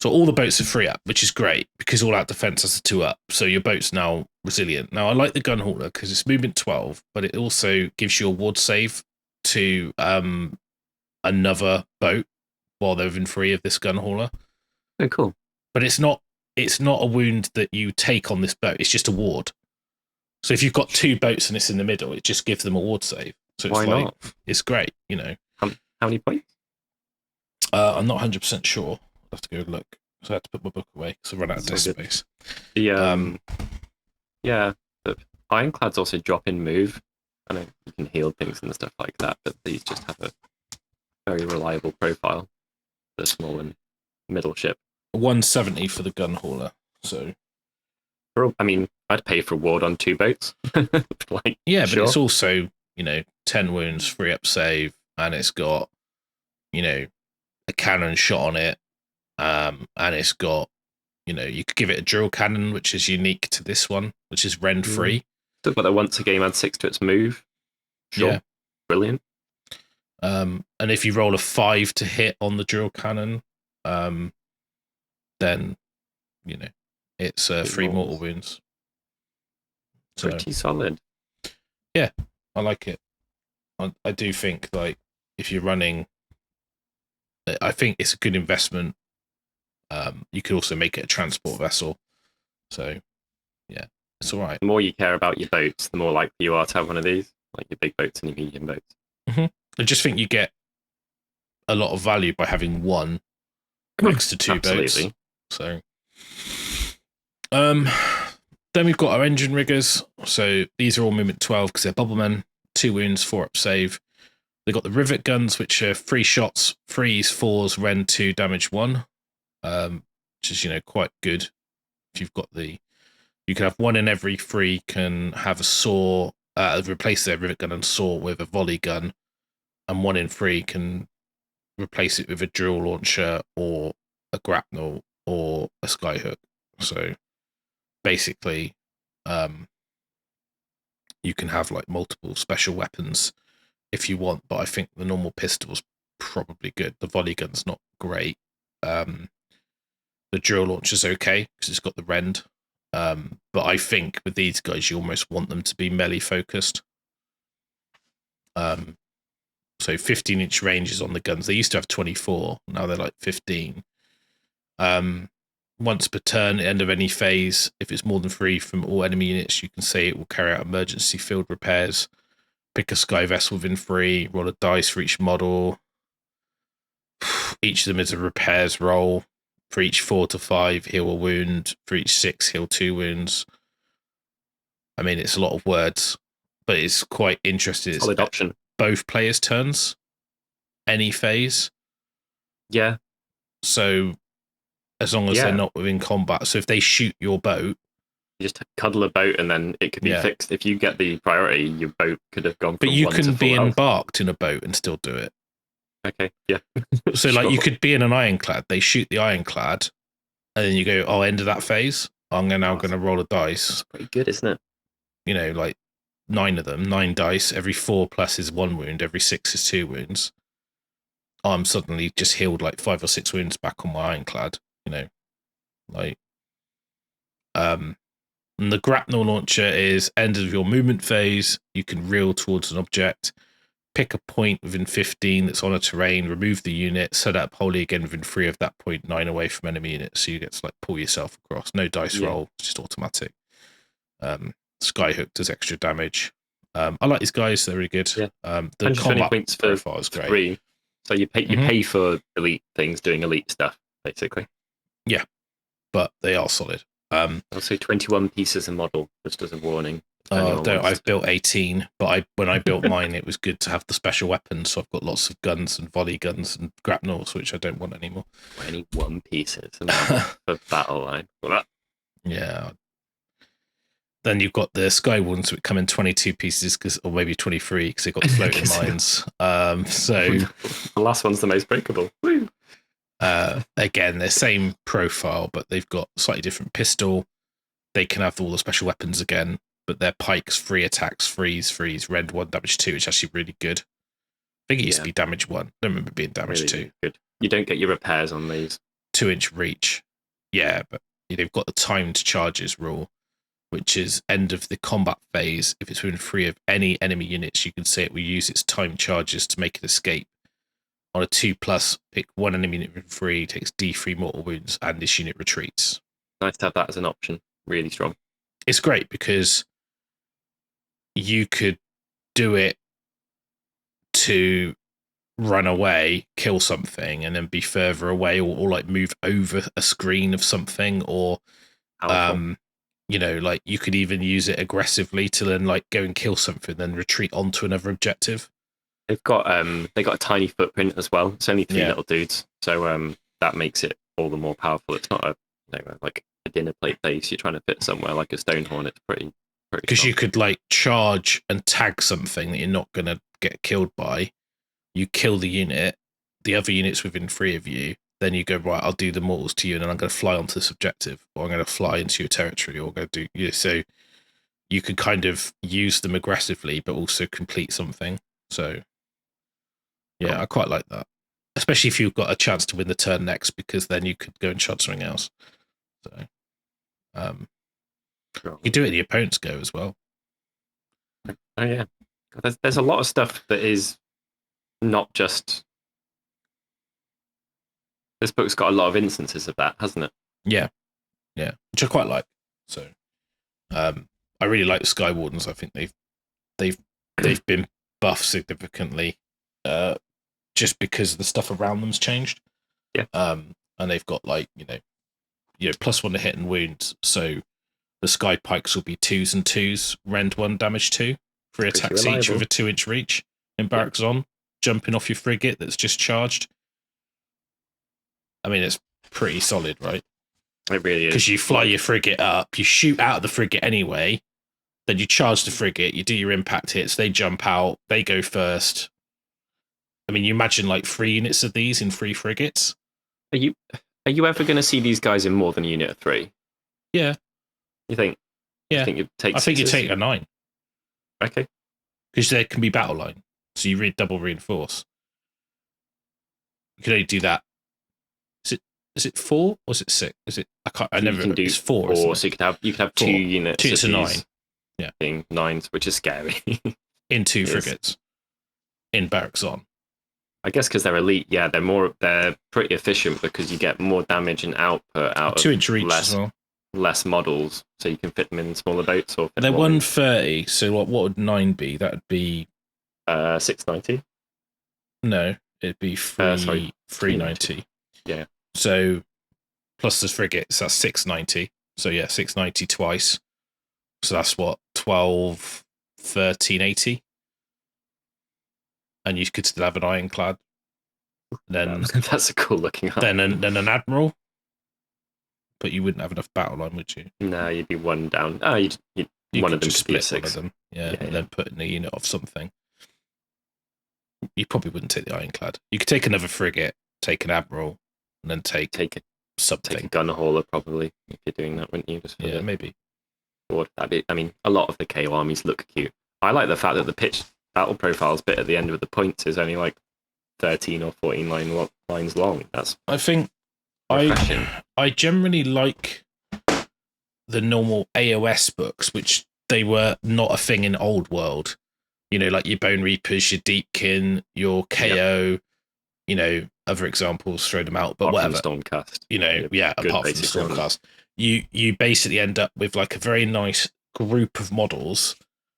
So all the boats are 3-up, which is great because all out defense has a 2-up. So your boat's now resilient. Now I like the gun hauler because it's movement 12, but it also gives you a ward save to another boat while they're within 3 of this gun hauler. Oh, cool. But it's not a wound that you take on this boat. It's just a ward. So if you've got 2 boats and it's in the middle, it just gives them a ward save. So it's not? It's great, you know. How many points? I'm not 100% sure. I'll have to go look. So I had to put my book away because I run out of desk space. The ironclads also drop in move. I know you can heal things and stuff like that, but these just have a very reliable profile. The small and middle ship. 170 for the gun hauler. So, I mean, I'd pay for a ward on 2 boats. But it's also, you know, 10 wounds, 3-up save, and it's got, you know, a cannon shot on it. And it's got, you know, you could give it a drill cannon, which is unique to this one, which is rend free. Talk about that once a game adds 6 to its move. Sure. Yeah. Brilliant. And if you roll a 5 to hit on the drill cannon, then, you know, it's 3 mortal wounds. So, pretty solid. Yeah, I like it. I do think, like, if you're running, I think it's a good investment. You could also make it a transport vessel. So, yeah, it's all right. The more you care about your boats, the more likely you are to have one of these, like your big boats and your medium boats. Mm-hmm. I just think you get a lot of value by having one next to 2 boats. So, then we've got our engine riggers. So these are all movement 12 because they're bubblemen. 2 wounds, 4-up save. They've got the rivet guns, which are 3 shots, freeze, 4s, rend 2, damage 1. Which is, you know, quite good. If you've got you can have 1 in every 3 can have a saw, replace their rivet gun and saw with a volley gun, and 1 in 3 can replace it with a drill launcher or a grapnel or a skyhook. So basically, you can have like multiple special weapons if you want, but I think the normal pistol's probably good. The volley gun's not great. The drill launcher's okay because it's got the rend. But I think with these guys, you almost want them to be melee focused. So 15-inch ranges on the guns. They used to have 24. Now they're like 15. Once per turn, at the end of any phase, if it's more than 3 from all enemy units, you can say it will carry out emergency field repairs. Pick a sky vessel within 3. Roll a dice for each model. Each of them is a repairs roll. For each 4 to 5, heal a wound. For each 6, heal 2 wounds. I mean, it's a lot of words, but it's quite interesting. It's solid option. Both players' turns, any phase. Yeah. So as long as they're not within combat. So if they shoot your boat, you just cuddle a boat and then it could be fixed. If you get the priority, your boat could have gone. But you can be embarked in a boat and still do it. Okay, yeah. So like you could be in an ironclad, they shoot the ironclad, and then you go, oh, end of that phase. I'm now going to roll a dice. That's pretty good, isn't it? You know, like 9 of them, 9 dice. Every 4 plus is 1 wound. Every 6 is 2 wounds. I'm suddenly just healed like 5 or 6 wounds back on my ironclad. You know, like and the grapnel launcher is end of your movement phase. You can reel towards an object. Pick a point within 15 that's on a terrain, remove the unit, set up wholly again within 3 of that point, 9 away from enemy units. So you get to like pull yourself across. No dice roll, it's just automatic. Skyhook does extra damage. I like these guys, they're really good. Yeah. The combat points profile is great. 3. So you pay for elite things doing elite stuff, basically. Yeah, but they are solid. Also 21 pieces a model, just as a warning. Depending on what I've built 18, but when I built mine, it was good to have the special weapons. So I've got lots of guns and volley guns and grapnels, which I don't want anymore. any one pieces for Battleline. Well, Yeah. Then you've got the Sky ones, which come in 22 pieces, or maybe 23, because they've got the floating mines. So the last one's the most breakable. Woo! Again, they're same profile, but they've got slightly different pistol. They can have all the special weapons again, but their pikes, free attacks, freeze, rend 1, damage 2, which is actually really good. I think it used to be damage 1. I don't remember being damage really 2. Good. You don't get your repairs on these. 2-inch reach. Yeah, but they've got the timed charges rule, which is end of the combat phase. If it's within 3 of any enemy units, you can say it will use its timed charges to make it escape. On a 2+, pick 1 enemy unit within 3, takes D3 mortal wounds, and this unit retreats. Nice to have that as an option. Really strong. It's great because you could do it to run away, kill something, and then be further away, or like move over a screen of something, or like you could even use it aggressively to then like go and kill something, then retreat onto another objective. They've got a tiny footprint as well. It's only 3 little dudes, so that makes it all the more powerful. It's not like a dinner plate base. You're trying to fit somewhere like a Stonehorn. It's pretty. Because you could like charge and tag something that you're not going to get killed by. You kill the unit, the other unit's within 3 of you. Then you go, right, I'll do the mortals to you, and then I'm going to fly onto this objective, or I'm going to fly into your territory, or go do so. You could kind of use them aggressively, but also complete something. So, yeah, I quite like that, especially if you've got a chance to win the turn next, because then you could go and shot something else. So, you could do it at the opponent's go as well. Oh yeah, there's a lot of stuff that is not just. This book's got a lot of instances of that, hasn't it? Yeah, which I quite like. So, I really like the Sky Wardens. I think they've been buffed significantly, just because the stuff around them's changed. Yeah. And they've got like +1 to hit and wounds. So the Sky Pikes will be 2s and 2s, rend 1, damage 2, 3 attacks each with a 2-inch reach. Embarks on, jumping off your frigate that's just charged. I mean, it's pretty solid, right? It really is. Because you fly your frigate up, you shoot out of the frigate anyway, then you charge the frigate, you do your impact hits, they jump out, they go first. I mean, you imagine like 3 units of these in 3 frigates. Are you ever going to see these guys in more than a unit of 3? Yeah. You think? Yeah. I think you take a 9. Okay. Because there can be Battleline, so you read double reinforce. You can only do that. Is it 4 or is it 6? Is it? I can't. I never. You can do it's 4. So you could have 2 units. 2 to 9. Yeah. Being 9s, which is scary. In 2 frigates. In barracks on. I guess because they're elite, yeah, they're pretty efficient because you get more damage and output out 2-inch of reach as well. Less models, so you can fit them in smaller boats. Or they're 130. So what would 9 be? That would be 690. No, it'd be 390. Yeah. So plus the frigates, that's 690. So yeah, 690 twice. So that's what 12, 1380. And you could still have an ironclad. Then that's a cool looking. Then an admiral. But you wouldn't have enough battle line, would you? No, you'd be 1 down. Oh, you'd one of them could be a 6. One of them, and then put in a unit of something. You probably wouldn't take the ironclad. You could take another frigate, take an admiral, and then take something. Take a gun hauler, probably, if you're doing that, wouldn't you? Yeah, maybe. Or I mean, a lot of the KO armies look cute. I like the fact that the pitch battle profiles bit at the end of the points is only like 13 or 14 lines long. I think refreshing. I generally like the normal AOS books, which they were not a thing in Old World. Like your Bone Reapers, your Deepkin, your KO, other examples, throw them out, but apart whatever. From Stormcast. Apart from Stormcast. You basically end up with like a very nice group of models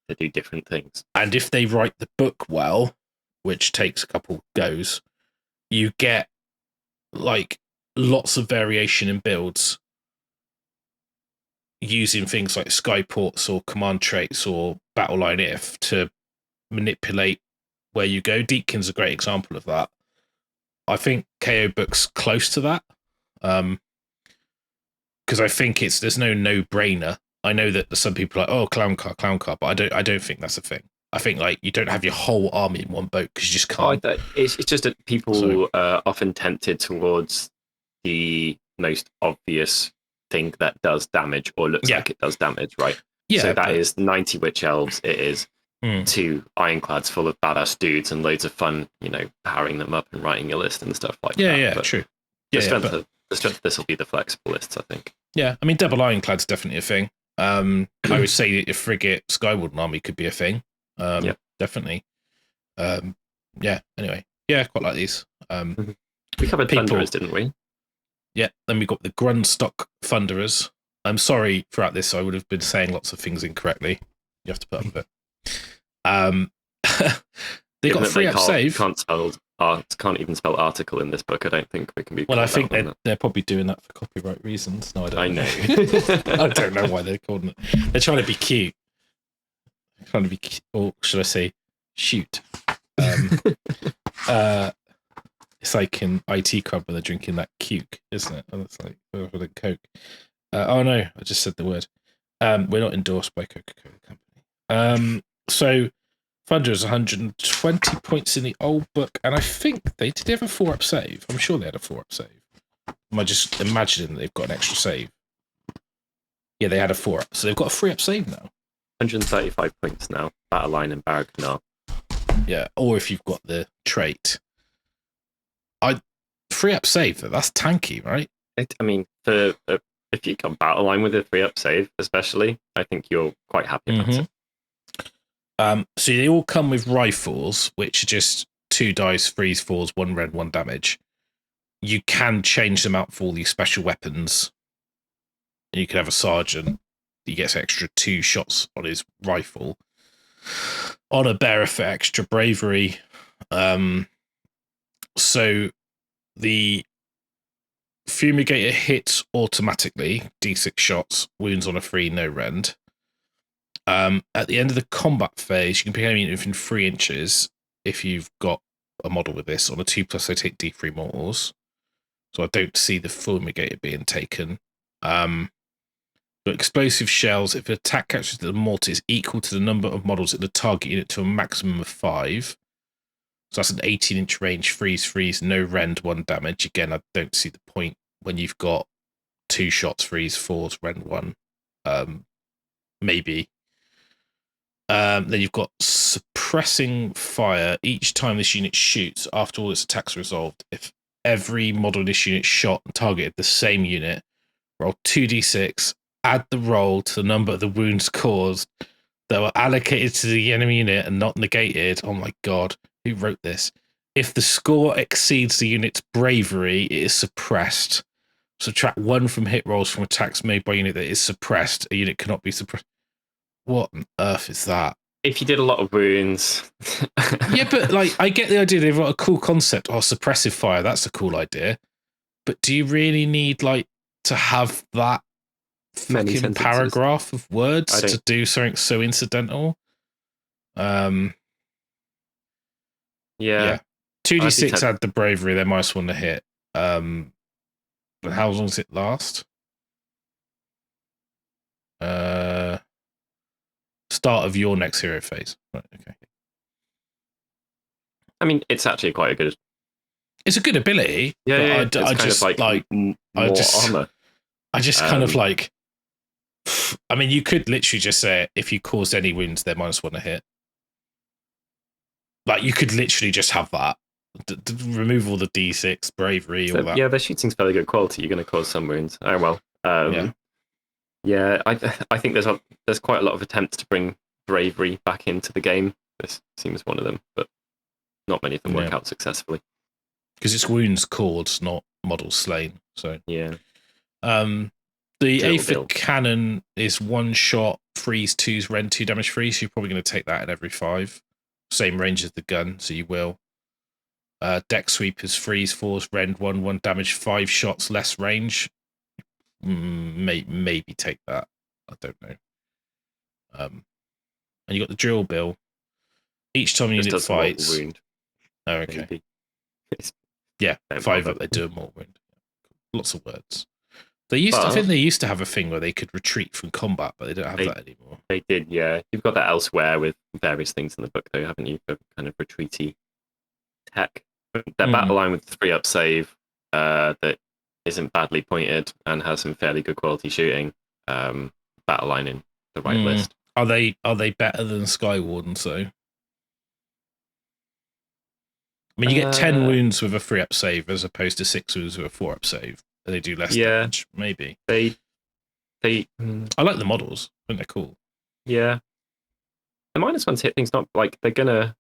that do different things. And if they write the book well, which takes a couple goes, you get like lots of variation in builds. using things like Skyports or command traits or Battleline if to manipulate where you go. Deakin's a great example of that. I think KO book's close to that. Because I think there's no brainer. I know that some people are like, oh, clown car, but I don't think that's a thing. I think like you don't have your whole army in one boat because you just can't. It's just that people are often tempted towards the most obvious thing that does damage or looks like it does damage, right? Yeah. So that is 90 witch elves. It is 2 ironclads full of badass dudes and loads of fun, powering them up and writing your list and stuff like that. Yeah, true. The strength of this will be the flexible lists, I think. Yeah, I mean, double ironclad's definitely a thing. I would say that your frigate Skywarden army could be a thing. Definitely. Anyway. Yeah, quite like these. We covered Thunderers, didn't we? Yeah, then we got the grundstok Thunderers. I'm sorry throughout this, I would have been saying lots of things incorrectly. You have to put up with it. They got a 3-up save. Can't even spell article in this book. I don't think we can be. Well, I think they're probably doing that for copyright reasons. No, I know. I don't know why they're calling it. They're trying to be cute. Or should I say, shoot? It's like in IT Club where they're drinking that cuke, isn't it? And it's like Coke. Oh no, I just said the word. We're not endorsed by Coca-Cola Company. So Thunder is 120 points in the old book, and I think they have a 4-up save. I'm sure they had a 4-up save. Am I just imagining that they've got an extra save? Yeah, they had a 4-up, so they've got a 3-up save now. 135 points now. Battleline and Embarking. Yeah, or if you've got the trait. 3-up save, that's tanky, right? I mean, if you got Battleline with a 3-up save, especially, I think you're quite happy about it. So they all come with rifles, which are just 2 dice, 3s, 4s, 1 red, 1 damage. You can change them out for all these special weapons. You can have a sergeant. He gets extra 2 shots on his rifle. On a bearer for extra bravery. So the fumigator hits automatically, D6 shots, wounds on a 3, no rend. At the end of the combat phase, you can pick any unit within 3 inches if you've got a model with this. On a 2+, they take D3 mortals. So I don't see the fumigator being taken. But explosive shells, if an attack captures the mortar is equal to the number of models in the target unit to a maximum of 5. So that's an 18-inch range, freeze, no rend, 1 damage. Again, I don't see the point when you've got 2 shots, 3s, 4s, rend 1. Maybe. Then you've got suppressing fire. Each time this unit shoots, after all its attacks are resolved, if every model in this unit shot and targeted the same unit, roll 2d6, add the roll to the number of the wounds caused that were allocated to the enemy unit and not negated. Oh my god, who wrote this? If the score exceeds the unit's bravery, it is suppressed. Subtract 1 from hit rolls from attacks made by a unit that is suppressed. A unit cannot be suppressed. What on earth is that? If you did a lot of wounds. Yeah, but like I get the idea. They've got a cool concept. Oh, suppressive fire. That's a cool idea. But do you really need like to have that fucking paragraph of words to do something so incidental? Yeah. 2d6 add the bravery. They might want to hit. But how long does it last? Start of your next hero phase. Right, okay. I mean, it's actually quite a good. It's a good ability. Yeah, but I just like more armor. I just kind of like. I mean, you could literally just say if you caused any wounds, they're -1 to hit. Like you could literally just have that. Remove all the D6 bravery, all that. Yeah, their shooting's fairly good quality. You're going to cause some wounds. Oh well. Yeah, I think there's quite a lot of attempts to bring bravery back into the game. This seems one of them, but not many of them work out successfully. Because it's wounds caused, not models slain. So yeah. The aphid cannon is 1 shot, freeze 2s, rend 2 damage free. So you're probably going to take that at every 5. Same range as the gun, so you will. Deck sweep is freeze 4s, rend 1 damage, 5 shots, less range. Maybe take that. I don't know. And you got the drill bill. Each time a unit fights. Wound, oh, okay. maybe. Yeah, 5 up, they do a mortal wound. Lots of words. I think they used to have a thing where they could retreat from combat, but they don't have that anymore. They did, yeah. You've got that elsewhere with various things in the book, though, haven't you? For kind of retreaty tech. Their battle line with 3-up save that isn't badly pointed and has some fairly good quality shooting. Battle line in the right list. Are they better than Skywardens though? I mean, you get 10 wounds with a 3-up save as opposed to 6 wounds with a 4-up save. They do less damage, maybe. I like the models. I think they're cool. Yeah. The -1 hit thing's not like they're gonna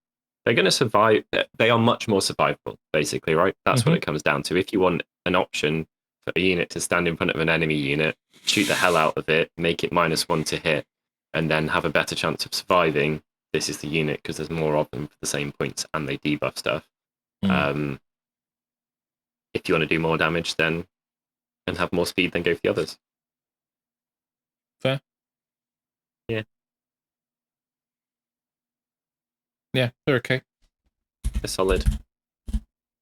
survive. They are much more survivable, basically, right? That's what it comes down to. If you want an option for a unit to stand in front of an enemy unit, shoot the hell out of it, make it -1 to hit, and then have a better chance of surviving, this is the unit because there's more of them for the same points and they debuff stuff. If you want to do more damage, then and have more speed, then go for the others. Fair. Yeah. Yeah, they're okay. They're solid.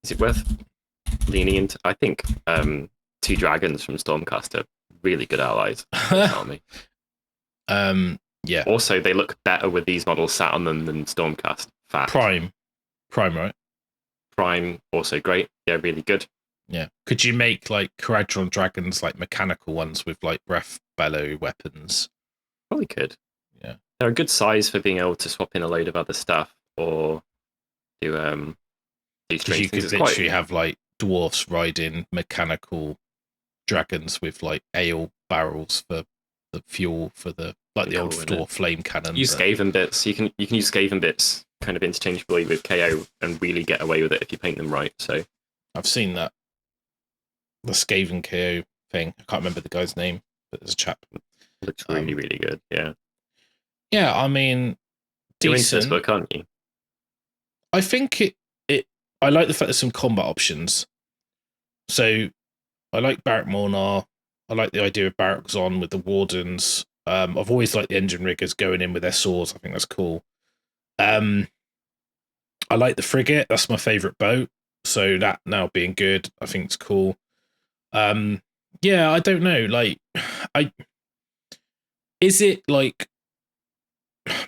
Is it worth leaning into? I think 2 dragons from Stormcast are really good allies. Tell me. Yeah. Also, they look better with these models sat on them than Stormcast. Fact. Prime, right? Prime, also great. Yeah, really good. Yeah. Could you make like Kharadron dragons, like mechanical ones with like breath bellow weapons? Probably could. Yeah. They're a good size for being able to swap in a load of other stuff or do because you could literally have like dwarfs riding mechanical dragons with like ale barrels for the fuel for the the old Thor flame cannon. Use Skaven bits. You can use Skaven bits kind of interchangeably with KO and really get away with it if you paint them right. So I've seen that. The Skaven KO thing. I can't remember the guy's name, but there's a chap. It looks really, really good. Yeah. Yeah, I mean, you're decent. into this book, aren't you? I think it. I like the fact there's some combat options. So I like Barrack Mornar. I like the idea of Barracks on with the Wardens. I've always liked the engine riggers going in with their swords. I think that's cool. I like the frigate. That's my favourite boat. So that now being good, I think it's cool. Yeah, I don't know. Like, is it like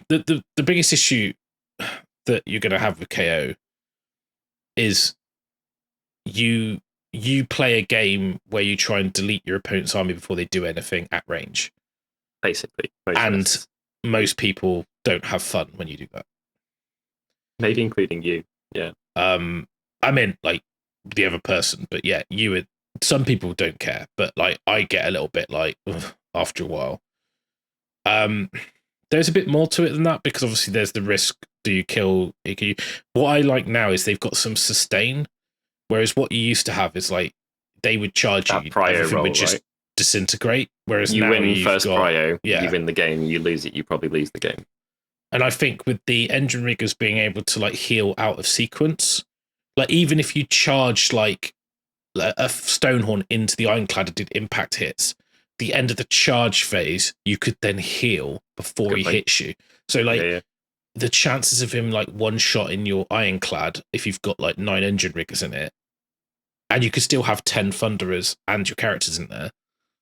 the biggest issue that you're going to have with KO is you play a game where you try and delete your opponent's army before they do anything at range. Basically. Most people don't have fun when you do that. Maybe including you. Yeah. I meant like the other person, but yeah, some people don't care, but like I get a little bit like after a while. There's a bit more to it than that because obviously there's the risk. Do you kill? What I like now is they've got some sustain, whereas what you used to have is like they would charge that you, everything would just disintegrate. Whereas you now win first got, prio, you win the game. You lose it, you probably lose the game. And I think with the engine riggers being able to like heal out of sequence, like even if you charge like a Stonehorn into the Ironclad and did impact hits, the end of the charge phase, you could then heal before he hits you. So like the chances of him like one shot in your Ironclad, if you've got like 9 engine riggers in it, and you could still have 10 Thunderers and your characters in there.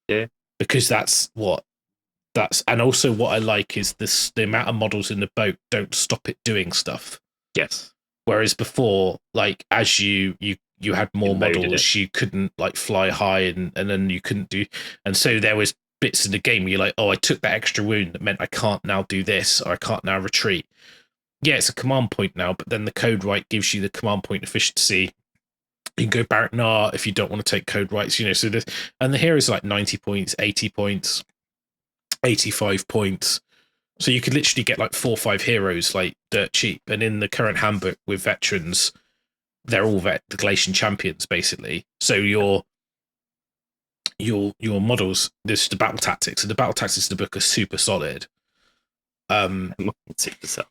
Yeah. Because and also what I like is the amount of models in the boat don't stop it doing stuff. Yes. Whereas before, like as you had more models, you couldn't like fly high and then you couldn't do, and so there was bits in the game where you're like, oh, I took that extra wound that meant I can't now do this or I can't now retreat. Yeah, it's a command point now, but then the code right gives you the command point efficiency. You can go Barak Nar if you don't want to take code rights, so this, and the heroes are like 90 points, 80 points, 85 points. So you could literally get like 4 or 5 heroes like dirt cheap. And in the current handbook with veterans, they're all the Galatian champions basically. So your models, there's the battle tactics, and the battle tactics in the book are super solid. Super solid.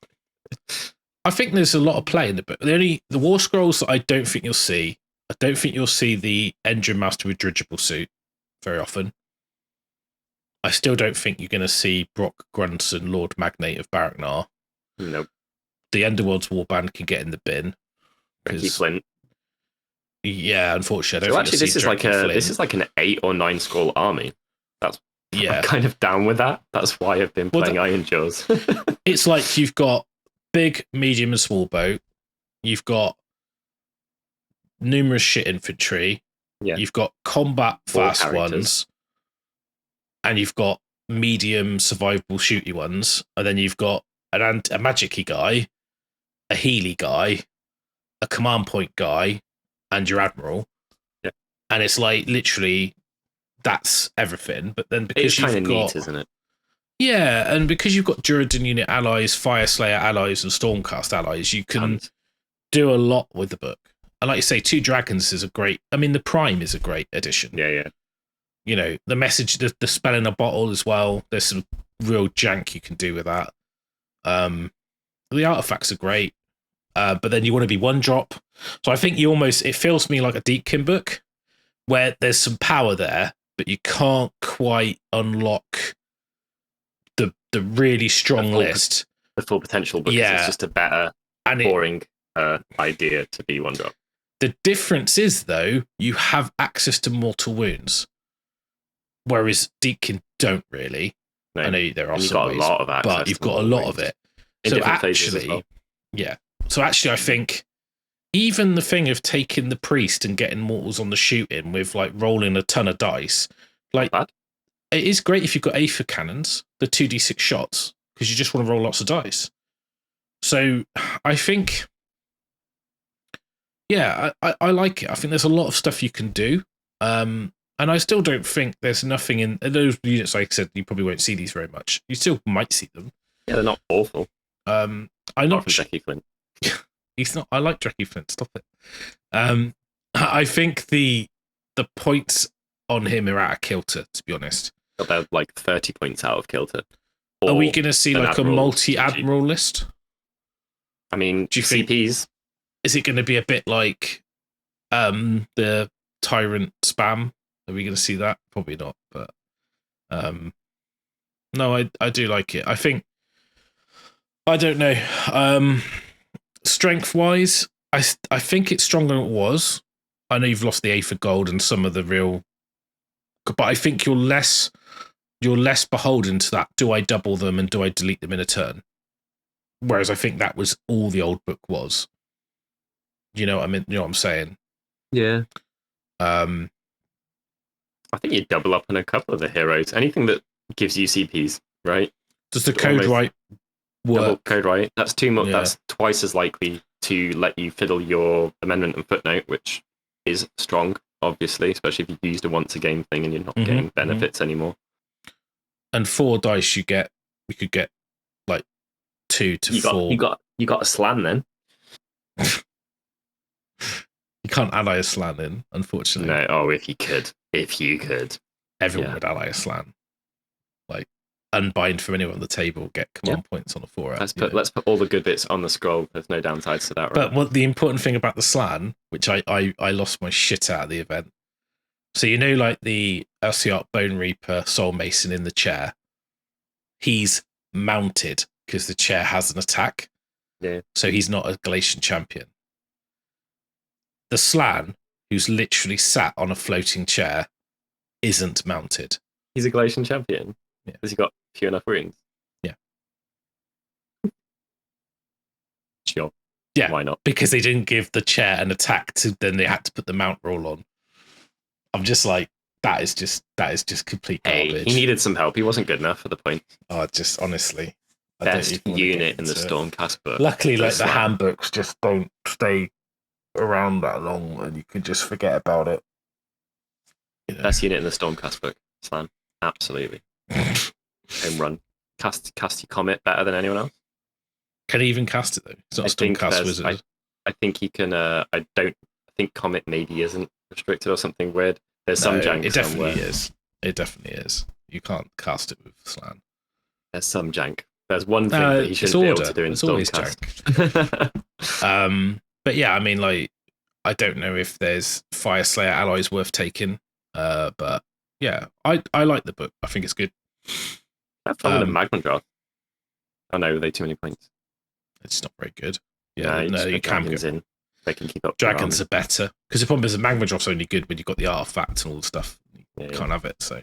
I think there's a lot of play in the book. The war scrolls that I don't think you'll see. I don't think you'll see the engine master with dirigible suit very often. I still don't think you're going to see Brock Grunson, Lord Magnate of Baraknar. Nope. The Underworld's Warband can get in the bin. Ricky Flint. Yeah, unfortunately, I don't think this is like an 8 or 9 scroll army. I'm kind of down with that. That's why I've been playing Iron Jaws. It's like you've got big, medium, and small boat. You've got numerous shit infantry. Yeah. You've got combat fast ones. And you've got medium, survivable, shooty ones. And then you've got a magic-y guy, a Healy guy, a command point guy, and your admiral. Yeah. And it's like literally that's everything. But then because it's kind of neat, isn't it? Yeah, and because you've got Duradin unit allies, Fire Slayer allies, and Stormcast allies, you can do a lot with the book. And like you say, 2 Dragons is a great. I mean, the Prime is a great addition. Yeah. You know, the message, the spell in a bottle as well. There's some real jank you can do with that. The artifacts are great, but then you want to be 1-drop. So I think it feels to me like a Deepkin book where there's some power there, but you can't quite unlock the really strong list. The full potential, because it's just a better, boring idea to be 1-drop. The difference is, though, you have access to mortal wounds, whereas Deepkin don't really. No. I know there are some ways, a lot of access, but you've got a lot of it. In different phases as well. Yeah. So actually, I think even the thing of taking the priest and getting mortals on the shooting with like rolling a ton of dice, like it is great if you've got Aether cannons, the 2d6 shots, because you just want to roll lots of dice. So I think, I like it. I think there's a lot of stuff you can do. And I still don't think there's nothing in those units. Like I said, you probably won't see these very much. You still might see them. Yeah, they're not awful. I'm not Jackie Flint. He's not. I like Jackie Flint. Stop it. I think the points on him are out of kilter, to be honest. They're like 30 points out of kilter. Are we going to see like a multi-admiral list? I mean, do you CPs? Think, is it going to be a bit like the Tyrant spam? Are we going to see that? Probably not. But no, I do like it. I think. I don't know. Strength-wise, I think it's stronger than it was. I know you've lost the Aether Gold and some of the real, but I think you're less beholden to that. Do I double them and do I delete them in a turn? Whereas I think that was all the old book was. You know what I mean? You know what I'm saying? Yeah. I think you double up on a couple of the heroes. Anything that gives you CPs, right? Does the code right work? Double code right. That's too much. Yeah. That's twice as likely to let you fiddle your amendment and footnote, which is strong, obviously, especially if you've used a once a game thing and you're not getting benefits anymore. And 4 dice, you could get like 2 to 4. You got a slan then. You can't ally a slan in, unfortunately. No. Oh, if you could. Everyone would ally a slan. Like unbind from anyone on the table, get command points on a 4. Let's put all the good bits on the scroll. There's no downsides to that, right? But what the important thing about the slan, which I lost my shit out of the event. So you know, like the Elsiart Bone Reaper Soul Mason in the chair, he's mounted because the chair has an attack. Yeah. So he's not a Galatian champion. The slan, who's literally sat on a floating chair, isn't mounted. He's a Galatian champion. Yeah. Has he got few enough runes? Yeah. Sure. Yeah. Why not? Because they didn't give the chair an attack, then they had to put the mount roll on. I'm just like, that is just complete garbage. Hey, he needed some help. He wasn't good enough for the point. Oh, just honestly. Best unit in the Stormcast book. Luckily, like the handbooks just don't stay around that long and you can just forget about it. You know. Best unit in the Stormcast book. Slan. Absolutely. Home run. Cast your Comet better than anyone else. Can he even cast it though? It's not a Stormcast wizard. I think he can. I think Comet maybe isn't restricted or something weird. There's some jank. It definitely is. It definitely is. You can't cast it with Slan. There's some jank. There's one thing that he should be able to do in Stormcast. But yeah, I mean, like, I don't know if there's Fire Slayer allies worth taking. But yeah, I like the book. I think it's good. Have fun with the magma draft. Oh no, they too many points. It's not very good. Yeah, no, you can dragons in. They can keep up. Dragons are better because the problem is the magma draft's only good when you've got the artifact and all the stuff. You can't have it. So,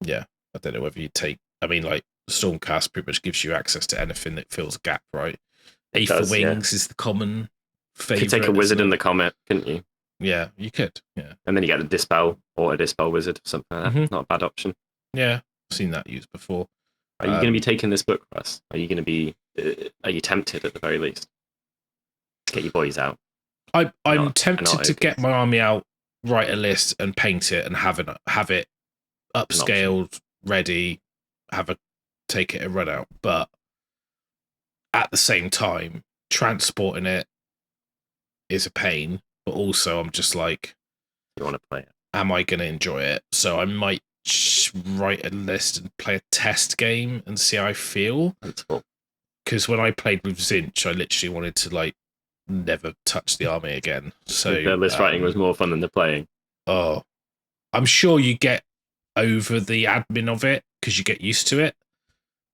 yeah, I don't know whether you take. I mean, like Stormcast pretty much gives you access to anything that fills a gap, right? Aether Wings is the common favorite. You could take a wizard in the comet, couldn't you? Yeah, you could. Yeah, and then you get the dispel or a dispel wizard or something like that. Not a bad option. Yeah, I've seen that used before. Are you going to be taking this book, Russ? Are you going to be? Are you tempted at the very least? Get your boys out. I'm tempted to get my army out, write a list, and paint it, and have it upscaled, ready, take it and run out. But at the same time, transporting it is a pain. But also, I'm just like, you want to play it? Am I going to enjoy it? So I might write a list and play a test game and see how I feel. Because when I played with Zinch, I literally wanted to like never touch the army again. So the list writing was more fun than the playing. Oh, I'm sure you get over the admin of it because you get used to it.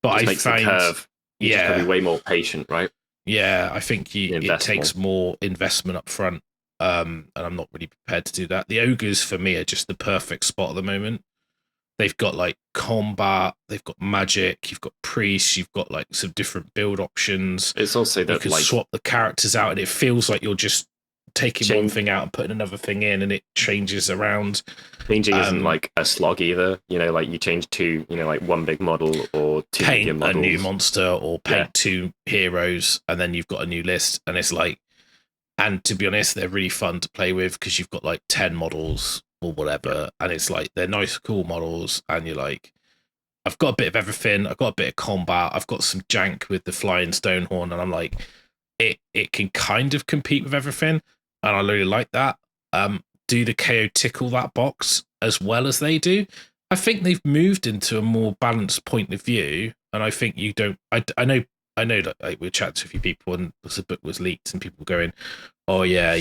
But I find, the curve. You just be way more patient, right? Yeah, I think it takes more investment up front. And I'm not really prepared to do that. The ogres for me are just the perfect spot at the moment. They've got like combat, they've got magic, you've got priests, you've got like some different build options. It's also that you can swap the characters out, and it feels like you're just taking one thing out and putting another thing in, and it changes around. Changing isn't like a slog either. You know, like you change two, like one big model or two paint models. A new monster or paint two heroes, and then you've got a new list, and it's like. And to be honest, they're really fun to play with because you've got like 10 models or whatever. And it's like, they're nice, cool models. And you're like, I've got a bit of everything. I've got a bit of combat. I've got some jank with the flying Stonehorn. And I'm like, it can kind of compete with everything. And I really like that. Do the KO tickle that box as well as they do? I think they've moved into a more balanced point of view. And I think you don't, I know that like, we chatted to a few people and the book was leaked and people going, oh yeah,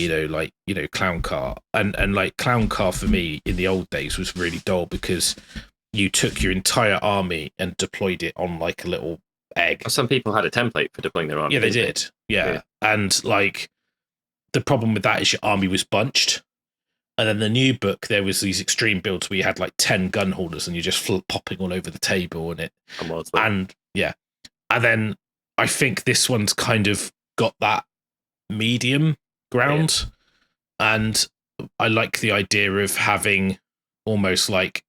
Clown Car. And like Clown Car for me in the old days was really dull because you took your entire army and deployed it on like a little egg. Some people had a template for deploying their army. Yeah, they did. Yeah. And like the problem with that is your army was bunched. And then the new book, there was these extreme builds where you had like 10 gun holders and you're just popping all over the table and and then I think this one's kind of got that medium ground, and I like the idea of having almost like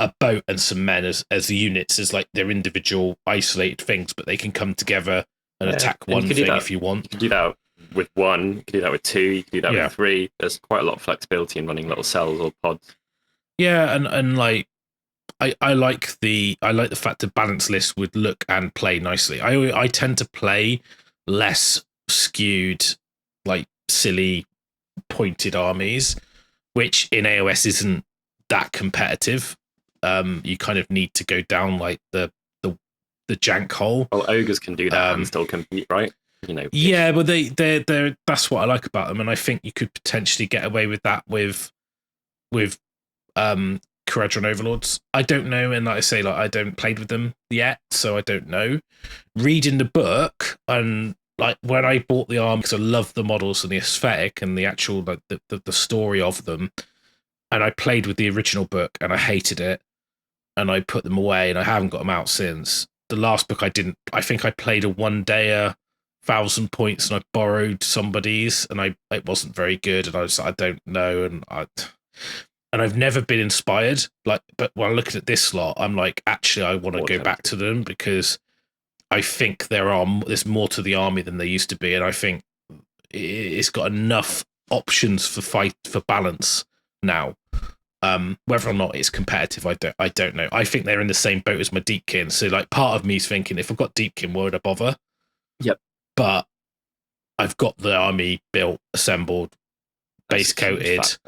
a boat and some men as units, as like they're individual isolated things, but they can come together and attack one thing if you want. You can do that with one, you can do that with two, you can do that with three. There's quite a lot of flexibility in running little cells or pods. Yeah, and like I like the fact that balanced lists would look and play nicely. I tend to play less skewed, like silly pointed armies, which in AOS isn't that competitive. You kind of need to go down like the jank hole. Well, ogres can do that and still compete, right? Yeah, but they're that's what I like about them, and I think you could potentially get away with that with KHARADRON Overlords. I don't know, and like I say, like I don't played with them yet, so I don't know. Reading the book, and like when I bought the army, because I love the models and the aesthetic and the actual like the story of them, and I played with the original book and I hated it, and I put them away, and I haven't got them out since. The last book I think I played a 1-dayer 1,000 points, and I borrowed somebody's, and it wasn't very good, and I don't know, and I've never been inspired. Like, but when I'm looking at this slot, I'm like, actually, I want to go back to them because I think there's more to the army than there used to be, and I think it's got enough options for balance now. Whether or not it's competitive, I don't know. I think they're in the same boat as my Deepkin. So, like, part of me is thinking, if I've got Deepkin, why would I bother? Yep. But I've got the army built, assembled, base coated.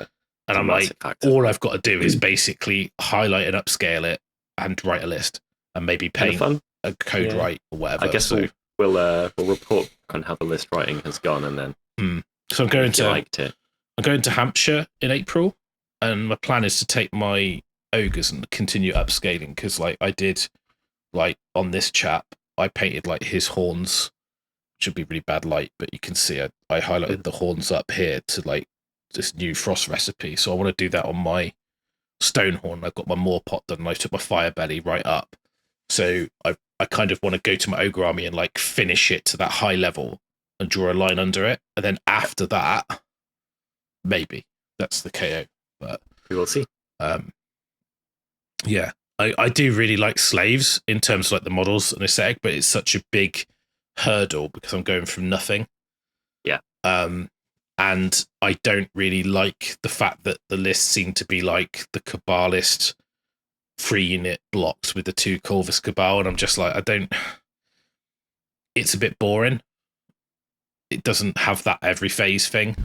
And I'm like, all I've got to do is basically highlight and upscale it and write a list and maybe paint a code right or whatever. I guess we'll report on how the list writing has gone, and then. So I'm going to Hampshire in April, and my plan is to take my ogres and continue upscaling, because like I did, like on this chap, I painted like his horns, which would be really bad light, but you can see I highlighted the horns up here to like this new frost recipe. So I want to do that on my stone horn. I've got my moor pot done, and I took my fire belly right up. So I kind of want to go to my ogre army and like finish it to that high level and draw a line under it, and then after that, maybe that's the KO. But we will see. Yeah, I do really like slaves in terms of like the models and aesthetic, but it's such a big hurdle because I'm going from nothing. Yeah. And I don't really like the fact that the lists seem to be like the Cabalist 3-unit blocks with the 2 Corvus Cabal, and I'm just like, it's a bit boring. It doesn't have that every phase thing.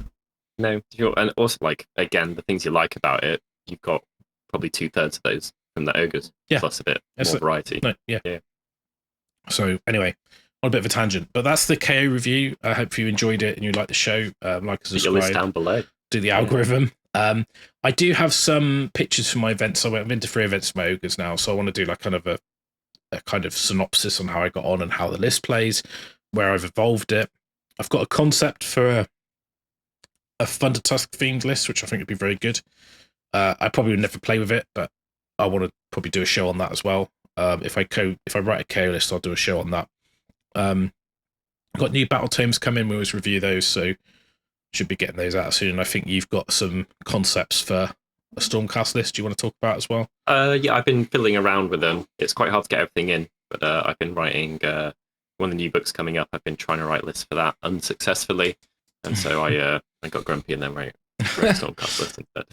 No, and also, like, again, the things you like about it, you've got probably 2/3 of those from the ogres, plus a bit more variety. No, yeah. So anyway, on a bit of a tangent, but that's the KO review. I hope you enjoyed it and you like the show. Like, subscribe, your list down below. Do the algorithm. I do have some pictures from my events. I've been to 3 events for my ogres now, so I want to do like kind of a kind of synopsis on how I got on and how the list plays, where I've evolved it. I've got a concept for a Thunder Tusk themed list, which I think would be very good. I probably would never play with it, but I want to probably do a show on that as well. If I write a KO list, I'll do a show on that. I've got new battle tomes coming. We always review those, so should be getting those out soon. I think you've got some concepts for a Stormcast list you want to talk about as well. Yeah, I've been fiddling around with them. It's quite hard to get everything in, but I've been writing one of the new books coming up. I've been trying to write lists for that unsuccessfully, and so I got grumpy and then wrote a Stormcast list instead.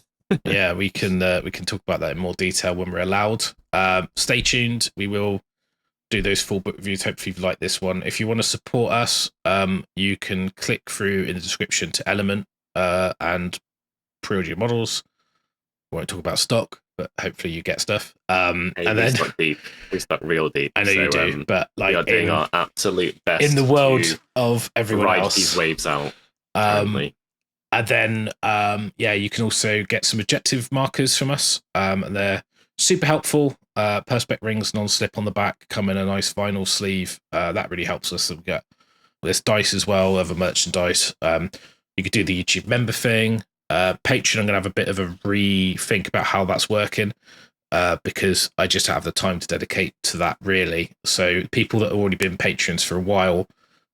Yeah, we can talk about that in more detail when we're allowed. Stay tuned. We will do those full book reviews. Hopefully you like this one. If you want to support us, you can click through in the description to Element and pre-order your models. We won't talk about stock, but hopefully you get stuff. And then stuck deep. We stuck real deep. I know you do, but like we are doing our absolute best in the world of everyone ride else. These waves out. And then you can also get some objective markers from us. And they're super helpful. Perspex rings, non-slip on the back, come in a nice vinyl sleeve. That really helps us. We get this dice as well, other merchandise. You could do the YouTube member thing. Patreon, I'm going to have a bit of a rethink about how that's working because I just have the time to dedicate to that, really. So people that have already been patrons for a while,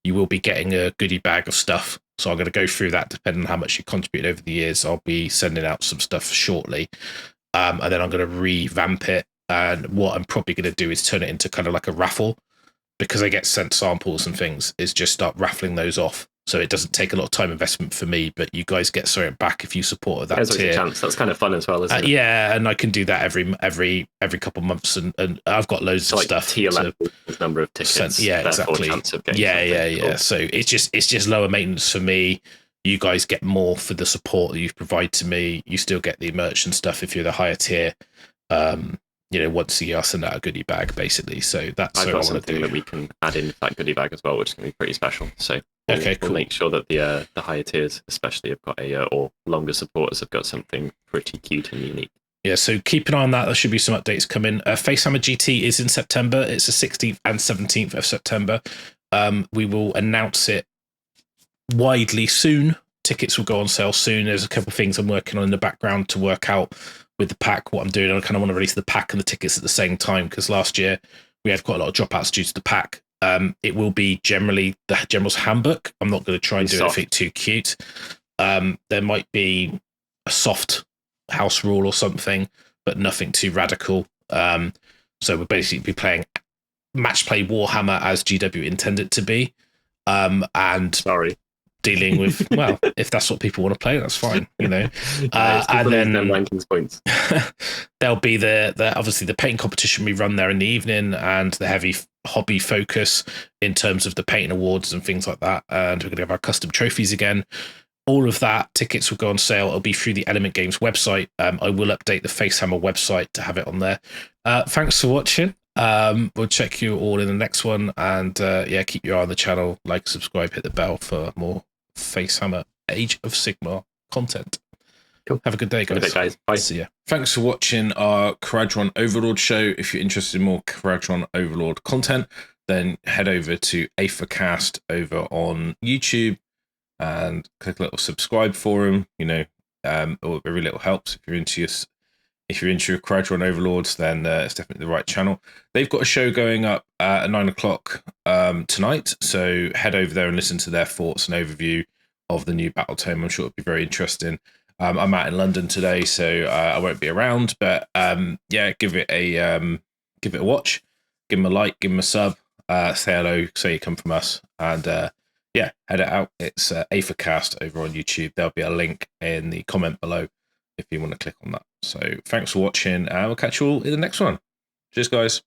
you will be getting a goodie bag of stuff. So I'm going to go through that depending on how much you contribute over the years. I'll be sending out some stuff shortly. And then I'm going to revamp it. And what I'm probably going to do is turn it into kind of like a raffle, because I get sent samples and things, is just start raffling those off. So it doesn't take a lot of time investment for me, but you guys get something back if you support that tier. A chance. That's kind of fun as well, isn't it? Yeah, and I can do that every couple of months, and I've got loads of stuff. Tier level number of tickets. Yeah, exactly. Yeah. Cool. So it's just lower maintenance for me. You guys get more for the support that you provide to me. You still get the merch and stuff if you're the higher tier. Once a year, I'll send out a goodie bag, basically. So that's I've got something that we can add in that goodie bag as well, which is going to be pretty special. So we'll make sure that the higher tiers, especially, have got or longer supporters, have got something pretty cute and unique. Yeah, so keep an eye on that. There should be some updates coming. FACEHAMMER GT is in September. It's the 16th and 17th of September. We will announce it widely soon. Tickets will go on sale soon. There's a couple of things I'm working on in the background to work out with the pack, what I'm doing. I kind of want to release the pack and the tickets at the same time, because last year we had quite a lot of dropouts due to the pack. It will be generally the General's Handbook. I'm not going to try and do anything too cute. There might be a soft house rule or something, but nothing too radical. So we'll basically be playing match play Warhammer as GW intended to be. Dealing with, well, if that's what people want to play, that's fine, and then rankings points. There'll be the obviously the painting competition we run there in the evening, and the heavy hobby focus in terms of the painting awards and things like that. And we're going to have our custom trophies again. All of that, tickets will go on sale. It'll be through the Element Games website. I will update the FACEHAMMER website to have it on there. Thanks for watching. We'll check you all in the next one, and keep your eye on the channel, like, subscribe, hit the bell for more FACEHAMMER Age of Sigmar content. Cool. Have a good day, In a bit, guys. guys. Bye. See ya. Thanks for watching our Kharadron Overlord show. If you're interested in more Kharadron Overlord content, then head over to AFACast over on YouTube and click a little subscribe for him. You know, every little helps. If you're into your Kharadron Overlords, then it's definitely the right channel. They've got a show going up at 9 o'clock tonight, so head over there and listen to their thoughts and overview of the new battle tome. I'm sure it'll be very interesting. I'm out in London today, so I won't be around. But yeah, give it a watch, give them a like, give them a sub, say hello, say you come from us, and yeah, head it out. It's AFACast over on YouTube. There'll be a link in the comment below if you want to click on that. So thanks for watching, and we'll catch you all in the next one. Cheers, guys.